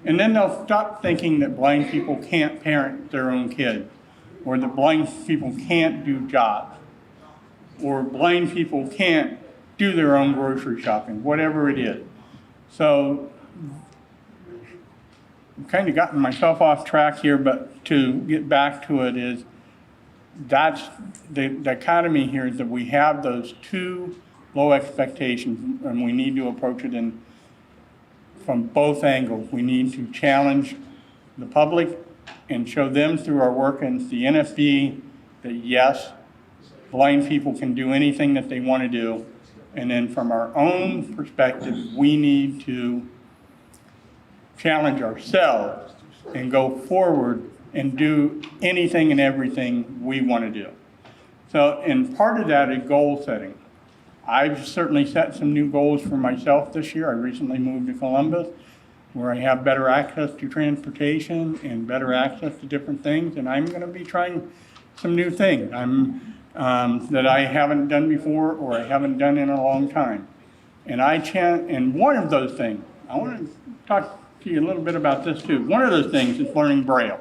And then they'll stop thinking that blind people can't parent their own kids, or that blind people can't do jobs, or blind people can't do their own grocery shopping, whatever it is. So I've kind of gotten myself off track here, but to get back to it is, that's the dichotomy here, is that we have those two low expectations, and we need to approach it from both angles. We need to challenge the public and show them through our work in the NFB that yes, blind people can do anything that they want to do. And then from our own perspective, we need to challenge ourselves and go forward and do anything and everything we want to do. So, and part of that is goal setting. I've certainly set some new goals for myself this year. I recently moved to Columbus, where I have better access to transportation and better access to different things, and I'm going to be trying some new things that I haven't done before or I haven't done in a long time. And one of those things, I want to talk to you a little bit about this too. One of those things is learning Braille.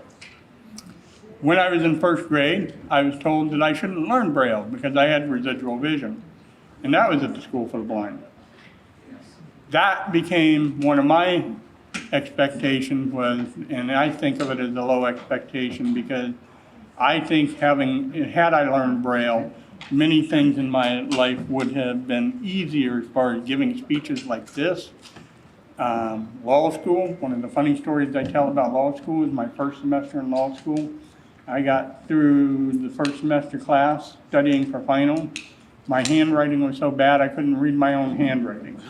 When I was in first grade, I was told that I shouldn't learn Braille because I had residual vision, and that was at the School for the Blind. That became one of my expectations and I think of it as a low expectation because I think had I learned Braille, many things in my life would have been easier as far as giving speeches like this. Law school, one of the funny stories I tell about law school is my first semester in law school. I got through the first semester class studying for final. My handwriting was so bad I couldn't read my own handwriting.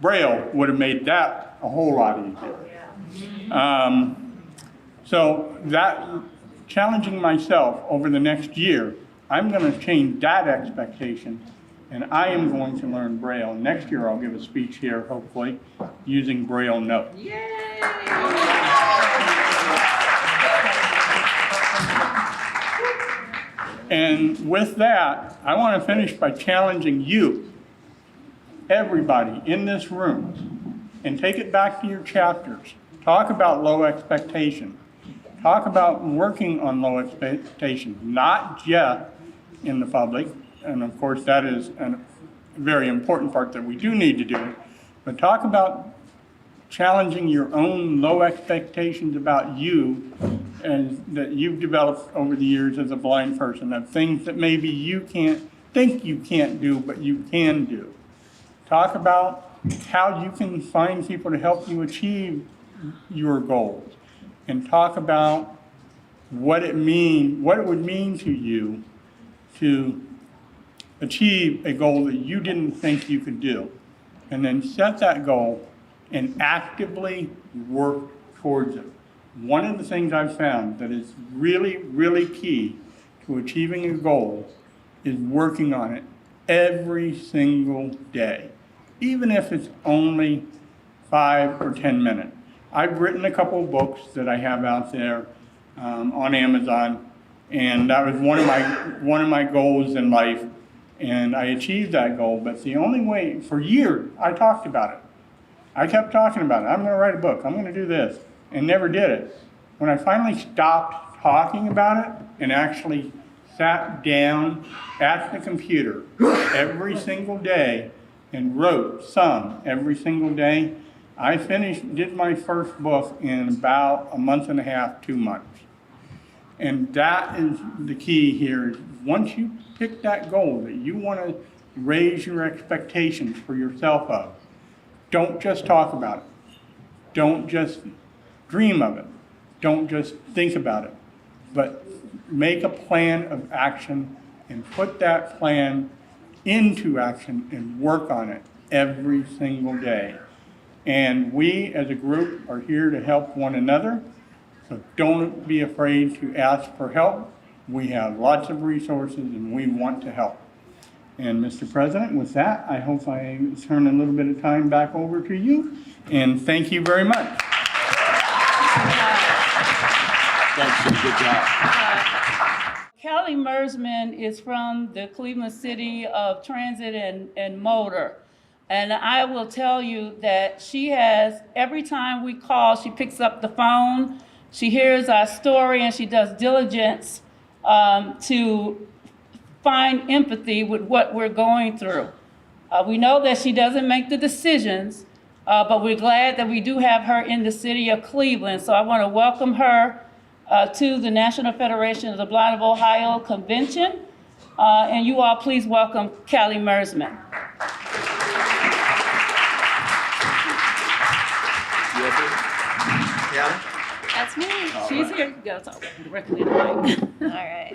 Braille would have made that a whole lot easier. So that challenging myself over the next year, I'm going to change that expectation, and I am going to learn Braille. Next year I'll give a speech here, hopefully, using Braille notes. And with that, I want to finish by challenging you, everybody in this room, and take it back to your chapters. Talk about low expectation. Talk about working on low expectation, not just in the public, and of course that is a very important part that we do need to do, but talk about challenging your own low expectations about you and that you've developed over the years as a blind person, of things that maybe you think you can't do, but you can do. Talk about how you can find people to help you achieve your goals, and talk about what it would mean to you to achieve a goal that you didn't think you could do. And then set that goal and actively work towards it. One of the things I've found that is really, really key to achieving a goal is working on it every single day, even if it's only 5 or 10 minutes. I've written a couple of books that I have out there on Amazon, and that was one of my goals in life, and I achieved that goal. But the only way, for years, I talked about it. I kept talking about it. I'm going to write a book. I'm going to do this, and never did it. When I finally stopped talking about it and actually sat down at the computer every single day and wrote some every single day, I did my first book in about a month and a half, 2 months. And that is the key here. Once you pick that goal that you want to raise your expectations for yourself of, don't just talk about it. Don't just dream of it. Don't just think about it. But make a plan of action and put that plan into action and work on it every single day. And we as a group are here to help one another. So don't be afraid to ask for help. We have lots of resources and we want to help. And Mr. President, with that, I hope I turn a little bit of time back over to you. And thank you very much. Thanks, good job. Calley Mersmann is from the Cleveland City of Transit and Motor. And I will tell you that she has, every time we call, she picks up the phone, she hears our story, and she does diligence to find empathy with what we're going through. We know that she doesn't make the decisions, but we're glad that we do have her in the city of Cleveland. So I want to welcome her to the National Federation of the Blind of Ohio Convention. And you all please welcome Calley Mersmann. Yeah. That's me. She's here. You gotta talk directly to the mic. All right.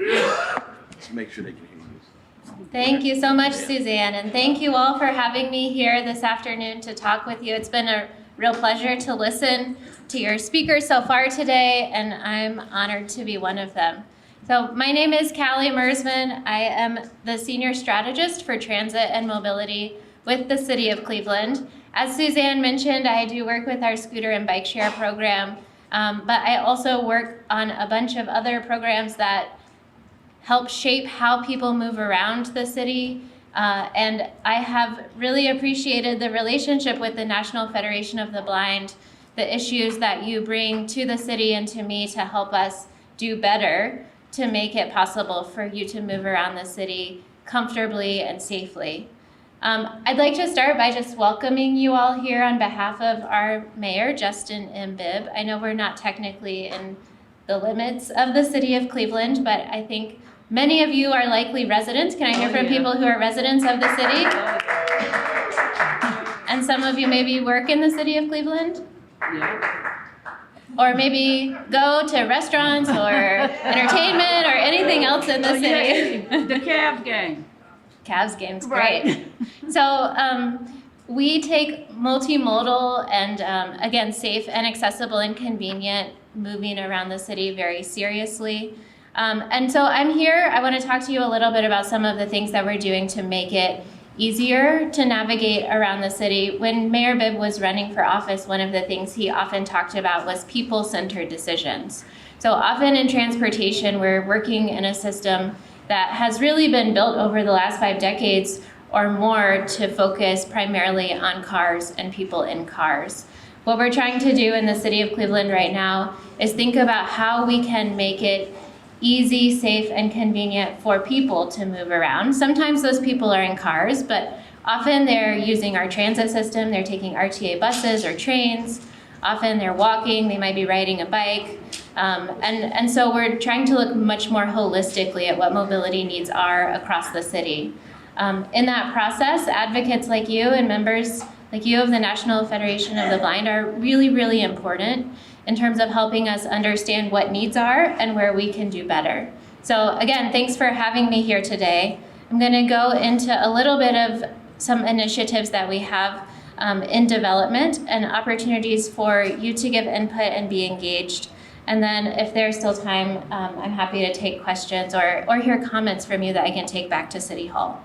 Let's make sure they can hear you. Thank you so much, Suzanne, and thank you all for having me here this afternoon to talk with you. It's been a real pleasure to listen to your speakers so far today, and I'm honored to be one of them. So my name is Calley Mersmann. I am the Senior Strategist for Transit and Mobility with the City of Cleveland. As Suzanne mentioned, I do work with our scooter and bike share program, but I also work on a bunch of other programs that help shape how people move around the city. And I have really appreciated the relationship with the National Federation of the Blind, the issues that you bring to the city and to me to help us do better to make it possible for you to move around the city comfortably and safely. I'd like to start by just welcoming you all here on behalf of our mayor, Justin M. Bibb. I know we're not technically in the limits of the city of Cleveland, but I think many of you are likely residents. Can I hear from people who are residents of the city? And some of you maybe work in the city of Cleveland? Or maybe go to restaurants or entertainment or anything else in the city. The Cavs game. Cavs game's great. So we take multimodal and again, safe and accessible and convenient moving around the city very seriously. And so I'm here, I want to talk to you a little bit about some of the things that we're doing to make it easier to navigate around the city. When Mayor Bibb was running for office, one of the things he often talked about was people-centered decisions. So often in transportation, we're working in a system that has really been built over the last 5 decades or more to focus primarily on cars and people in cars. What we're trying to do in the city of Cleveland right now is think about how we can make it easy, safe, and convenient for people to move around. Sometimes those people are in cars, but often they're using our transit system. They're taking RTA buses or trains. Often they're walking, they might be riding a bike. And so we're trying to look much more holistically at what mobility needs are across the city. In that process, advocates like you and members like you of the National Federation of the Blind are really, really important in terms of helping us understand what needs are and where we can do better. So again, thanks for having me here today. I'm gonna go into a little bit of some initiatives that we have in development and opportunities for you to give input and be engaged. And then if there's still time, I'm happy to take questions or hear comments from you that I can take back to City Hall.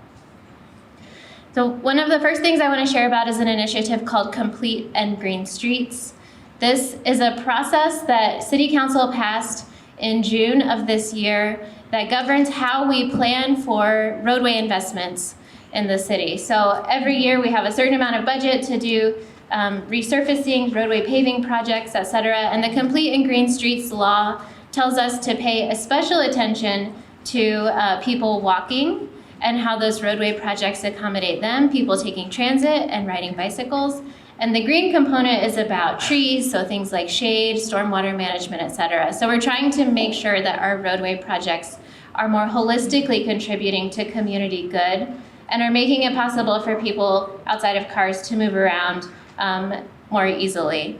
So one of the first things I want to share about is an initiative called Complete and Green Streets. This is a process that City Council passed in June of this year that governs how we plan for roadway investments in the city. So every year we have a certain amount of budget to do resurfacing, roadway paving projects, et cetera. And the Complete and Green Streets law tells us to pay a special attention to people walking and how those roadway projects accommodate them, people taking transit and riding bicycles. And the green component is about trees, so things like shade, stormwater management, et cetera. So we're trying to make sure that our roadway projects are more holistically contributing to community good and are making it possible for people outside of cars to move around more easily.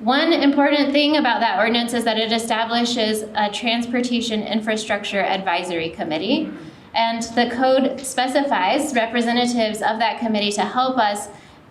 One important thing about that ordinance is that it establishes a Transportation Infrastructure Advisory Committee. And the code specifies representatives of that committee to help us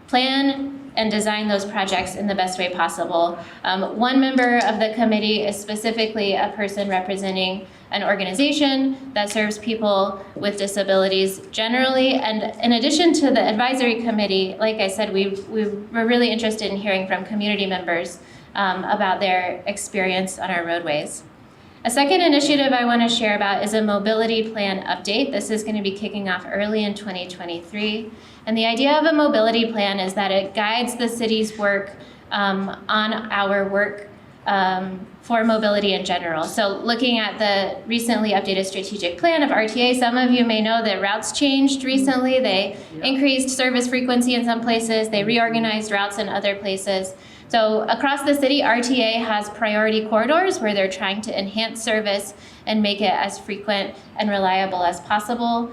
plan and design those projects in the best way possible. One member of the committee is specifically a person representing an organization that serves people with disabilities generally. And in addition to the advisory committee, like I said, we're really interested in hearing from community members about their experience on our roadways. A second initiative I want to share about is a mobility plan update. This is going to be kicking off early in 2023. And the idea of a mobility plan is that it guides the city's work on our work for mobility in general. So looking at the recently updated strategic plan of RTA, some of you may know that routes changed recently. They increased service frequency in some places. They reorganized routes in other places. So across the city, RTA has priority corridors where they're trying to enhance service and make it as frequent and reliable as possible.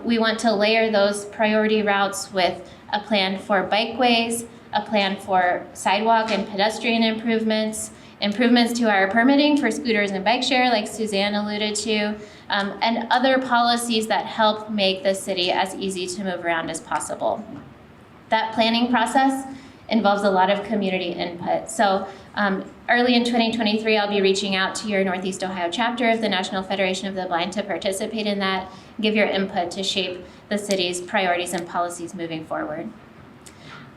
We want to layer those priority routes with a plan for bikeways, a plan for sidewalk and pedestrian improvements, improvements to our permitting for scooters and bike share, like Suzanne alluded to, and other policies that help make the city as easy to move around as possible. That planning process involves a lot of community input. So early in 2023, I'll be reaching out to your Northeast Ohio chapter of the National Federation of the Blind to participate in that, give your input to shape the city's priorities and policies moving forward.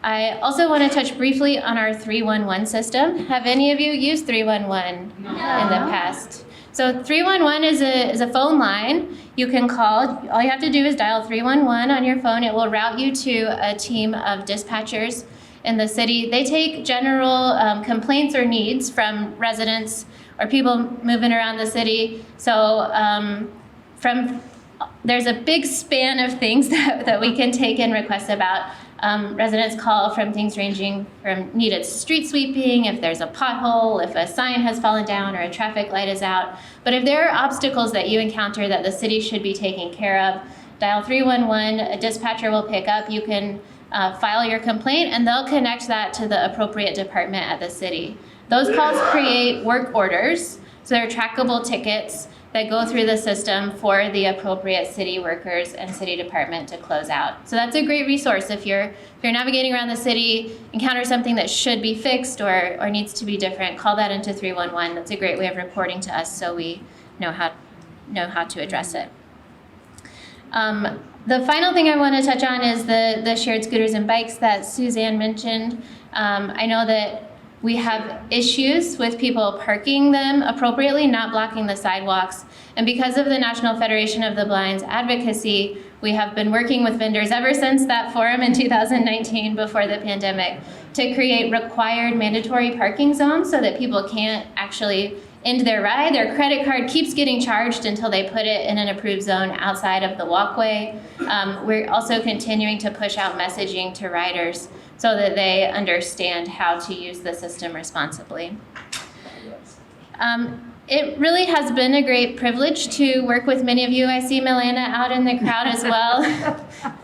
I also want to touch briefly on our 311 system. Have any of you used 311 in the past? So 311 is a phone line you can call. All you have to do is dial 311 on your phone. It will route you to a team of dispatchers in the city. They take general complaints or needs from residents or people moving around the city. So there's a big span of things that we can take in requests about. Residents call from things ranging from needed street sweeping, if there's a pothole, if a sign has fallen down or a traffic light is out. But if there are obstacles that you encounter that the city should be taking care of, dial 311, a dispatcher will pick up. You can file your complaint and they'll connect that to the appropriate department at the city. Those calls create work orders, so they're trackable tickets that go through the system for the appropriate city workers and city department to close out. So that's a great resource if you're navigating around the city, encounter something that should be fixed or needs to be different, call that into 311. That's a great way of reporting to us so we know how to address it. The final thing I want to touch on is the shared scooters and bikes that Suzanne mentioned. I know that we have issues with people parking them appropriately, not blocking the sidewalks. And because of the National Federation of the Blind's advocacy, we have been working with vendors ever since that forum in 2019 before the pandemic to create required mandatory parking zones so that people can't actually end their ride. Their credit card keeps getting charged until they put it in an approved zone outside of the walkway. We're also continuing to push out messaging to riders so that they understand how to use the system responsibly. It really has been a great privilege to work with many of you. I see Milana out in the crowd as well.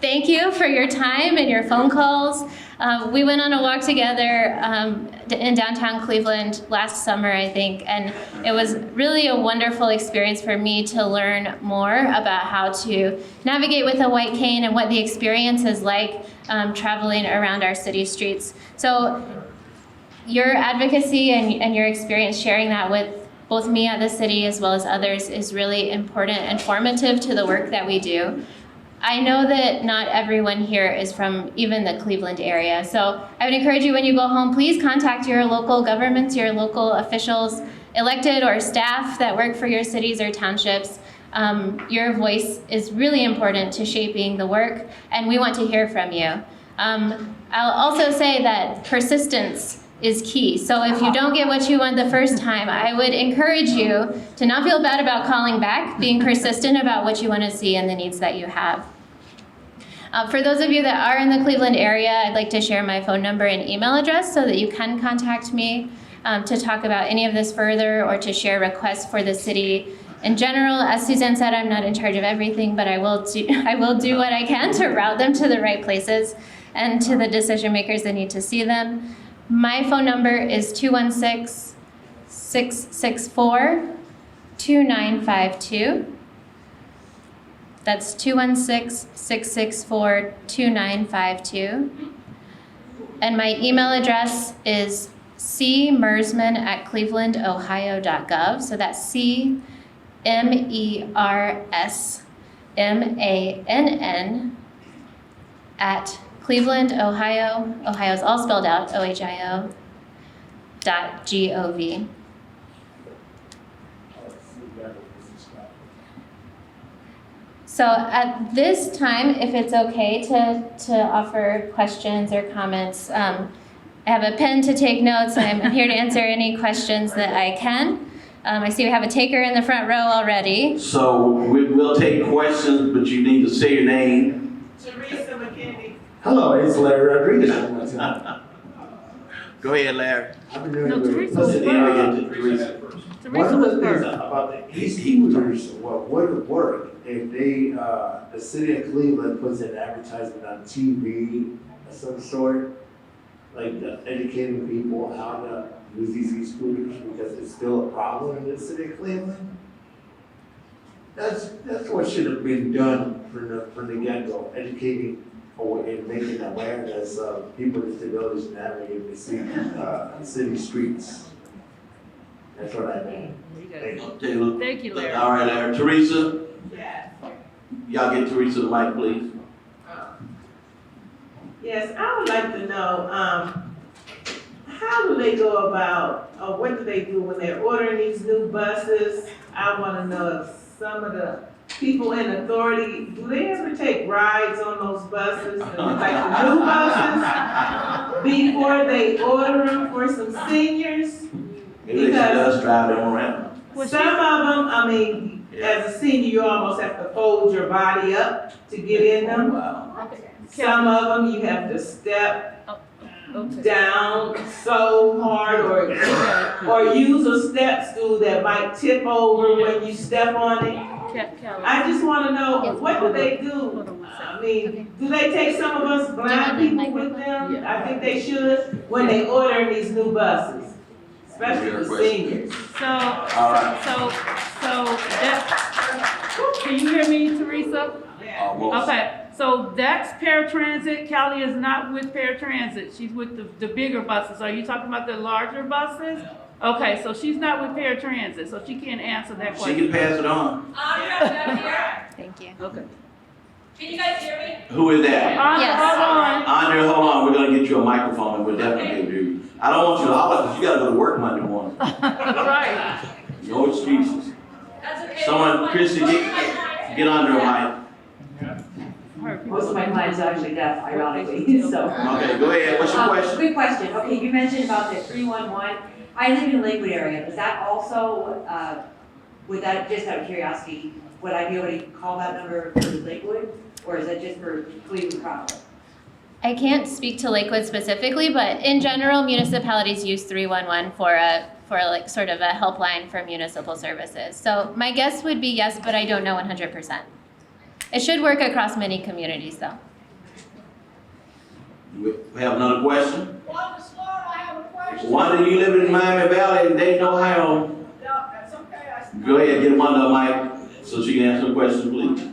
Thank you for your time and your phone calls. We went on a walk together in downtown Cleveland last summer, I think, and it was really a wonderful experience for me to learn more about how to navigate with a white cane and what the experience is like traveling around our city streets. So your advocacy and your experience sharing that with both me at the city as well as others is really important and formative to the work that we do. I know that not everyone here is from even the Cleveland area, so I would encourage you when you go home, please contact your local governments, your local officials, elected or staff that work for your cities or townships. Your voice is really important to shaping the work, and we want to hear from you. I'll also say that persistence is key. So if you don't get what you want the first time, I would encourage you to not feel bad about calling back, being persistent about what you want to see and the needs that you have. For those of you that are in the Cleveland area, I'd like to share my phone number and email address so that you can contact me to talk about any of this further or to share requests for the city. In general, as Suzanne said, I'm not in charge of everything, but I will do what I can to route them to the right places and to the decision makers that need to see them. My phone number is 216-664-2952. That's 216-664-2952. And my email address is cmersmann@clevelandohio.gov. So that's CMERSMANN at Cleveland, Ohio. Ohio's all spelled out, OHIO.gov. So at this time, if it's okay to offer questions or comments, I have a pen to take notes. I'm here to answer any questions that I can. I see we have a taker in the front row already. So we'll take questions, but you need to say your name. Teresa McKinney. Hello, it's Larry Rodriguez. Go ahead, Larry. I've been doing No, Teresa Listen, was yeah, first. I get to Teresa. One of the things about the e-scooters, what would work if the city of Cleveland puts an advertisement on TV of some sort, like educating people how to use these e-scooters because it's still a problem in the city of Cleveland. That's what should have been done from the get-go, educating or in making awareness of people with disabilities navigating the city streets. That's what I mean. Thank you. Taylor. Thank you, Larry. All right, Larry. Teresa, Yes. y'all get Teresa the mic, please. Yes, I would like to know, how do they go about, or what do they do when they're ordering these new buses? I wanna know if some of the people in authority, do they ever take rides on those buses, like the new buses, before they order them for some seniors? Maybe they does drive them around. Some of them, I mean, as a senior, you almost have to fold your body up to get in them. Wow. Some of them, you have to step down so hard or use a step stool that might tip over when you step on it. I just wanna know, what do they do? I mean, do they take some of us blind people with them? I think they should, when they order these new buses, especially the seniors. So that, can you hear me, Teresa? Almost. Okay, so that's paratransit. Calley is not with paratransit. She's with the bigger buses. Are you talking about the larger buses? Okay, so she's not with paratransit, so she can't answer that She question. can pass it on. I'm here. Thank you. Okay. Can you guys hear me? Who is that? Hold on. Andre, hold on. We're gonna get you a microphone and we'll definitely hear you. I don't want you to holler because you gotta go to work Monday morning. Right. No excuses. That's okay. Someone, Chrissy, get under a mic. Most of my clients are actually deaf, ironically, so. Okay, go ahead. What's your question? Quick question. Okay, you mentioned about the 311. I live in the Lakewood area. Is that also, would that, just out of curiosity, would I be able to call that number for Lakewood? Or is that just for Cleveland proper? I can't speak to Lakewood specifically, but in general, municipalities use 311 for like sort of a helpline for municipal services. So my guess would be yes, but I don't know 100%. It should work across many communities though. We have another question? On the spot, I have a question. Why do you live in Miami Valley and Dayton, Ohio? No, that's okay. Go ahead, get one of the mic so she can answer the question, please.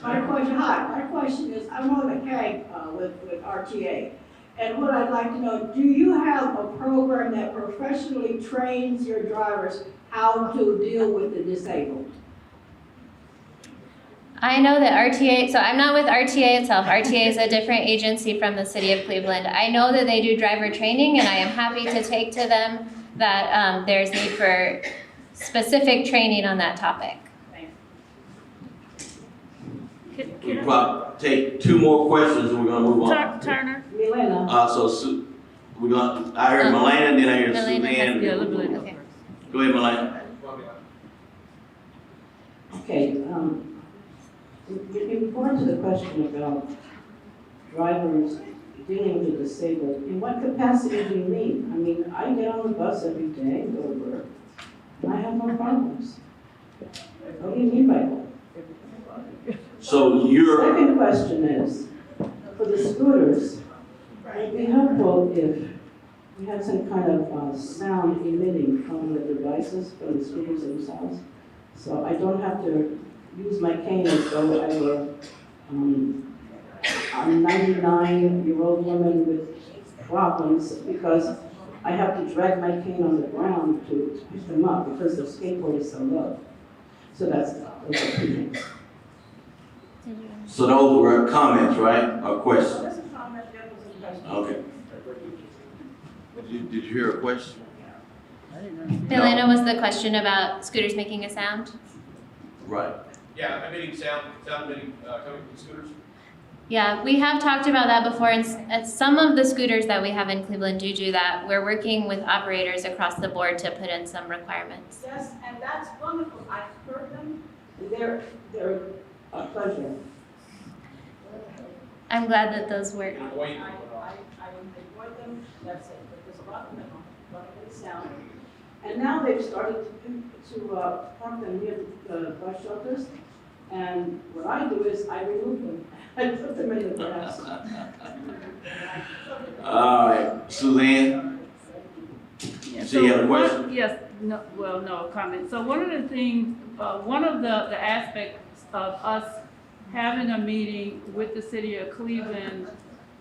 My question is, I'm on the CAG with RTA. And what I'd like to know, do you have a program that professionally trains your drivers how to deal with the disabled? I know that RTA, so I'm not with RTA itself. RTA is a different agency from the city of Cleveland. I know that they do driver training and I am happy to take to them that there's need for specific training on that topic. We probably take two more questions and we're gonna move on. Turner. Milena. We're gonna, I heard Melana, then I heard Melana Suzanne. Yeah, Melana. Okay. Go ahead, Melana. Okay, in regard to the question about drivers dealing with the disabled, in what capacity do you mean? I mean, I get on the bus every day and go to work, and I have no problems. What do you mean by that? So you're, Second question is, for the scooters, it would be helpful if we had some kind of sound emitting from the devices, from the scooters themselves. So I don't have to use my cane as though I were a 99-year-old woman with problems, because I have to drag my cane on the ground to pick them up because the skateboard is so low. So that's those are two things. so those were comments, right, or questions? That's a comment, that was a question. Okay. Did you hear a question? Milena, was the question about scooters making a sound? Right. Yeah, emitting sound emitting, coming from the scooters. Yeah, we have talked about that before, and some of the scooters that we have in Cleveland do that. We're working with operators across the board to put in some requirements. Yes, and that's wonderful. I've heard them. They're a pleasure. I'm glad that those work. I enjoy them. That's it. But there's a lot of them. A lot of good sound. And now they've started to park them near the bus shelters. And what I do is I remove them. I put them in the grass. All right, Suzanne? Yeah, So you have a question? No comment. So one of the things, one of the aspects of us having a meeting with the city of Cleveland.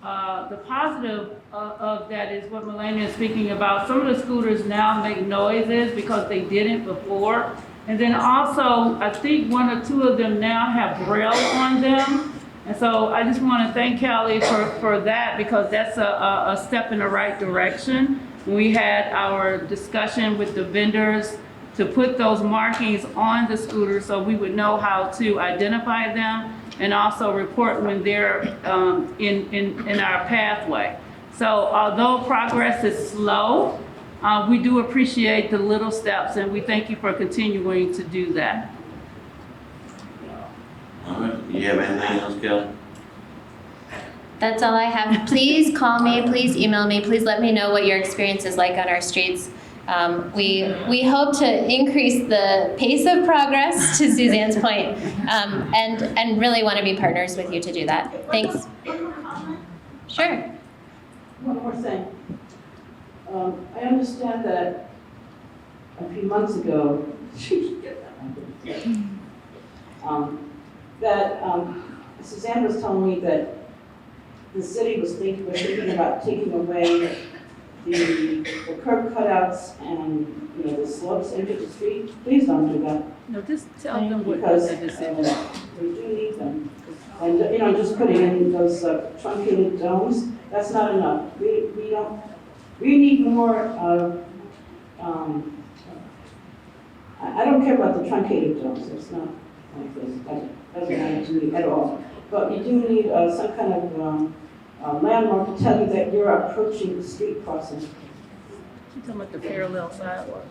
The positive of that is what Melania is speaking about. Some of the scooters now make noises because they didn't before. And then also, I think one or two of them now have Braille on them. And so I just want to thank Calley for that, because that's a step in the right direction. We had our discussion with the vendors to put those markings on the scooter so we would know how to identify them and also report when they're in our pathway. So although progress is slow, we do appreciate the little steps, and we thank you for continuing to do that. All right, you have anything else, Kelly? That's all I have. Please call me, please email me, please let me know what your experience is like on our streets. We hope to increase the pace of progress, to Suzanne's point, and really want to be partners with you to do that. Thanks. Sure. One more thing. I understand that a few months ago, Suzanne was telling me that the city was thinking about taking away the curb cutouts and, the slopes into the street. Please don't do that. No, just tell them what Because the decision is. we do need them. And, just putting in those truncated domes, that's not enough. We need more I don't care about the truncated domes. It's not like this. That doesn't matter to me at all. But you do need some kind of landmark to tell you that you're approaching the street crossing. She's talking about the parallel sidewalk.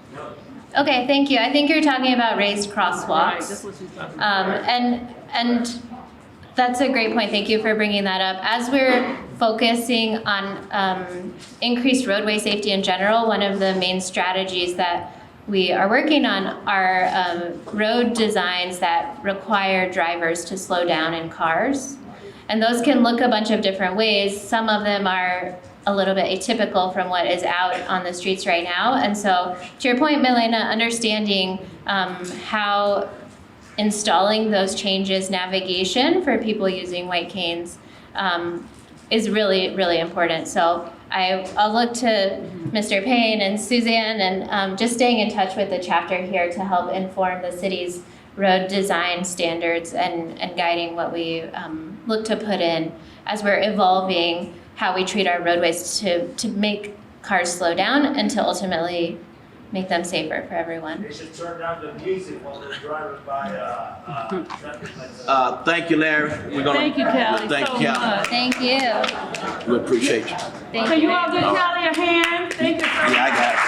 Okay, thank you. I think you're talking about raised Right, crosswalks. that's what she's talking about. And that's a great point. Thank you for bringing that up. As we're focusing on increased roadway safety in general, one of the main strategies that we are working on are road designs that require drivers to slow down in cars. And those can look a bunch of different ways. Some of them are a little bit atypical from what is out on the streets right now. And so, to your point, Milena, understanding how installing those changes navigation for people using white canes is really, really important. So I'll look to Mr. Payne and Suzanne and just staying in touch with the chapter here to help inform the city's road design standards and guiding what we look to put in as we're evolving how we treat our roadways to make cars slow down and to ultimately make them safer for everyone. They should turn down the music while they're driving by traffic lights. Thank you, Larry. We're gonna, Thank you, Calley, Thank so you, Calley. much. Thank you. We appreciate you. Thank Can you. you all give Calley a hand? Thank you so much. Yeah, I got it.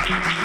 Thank you.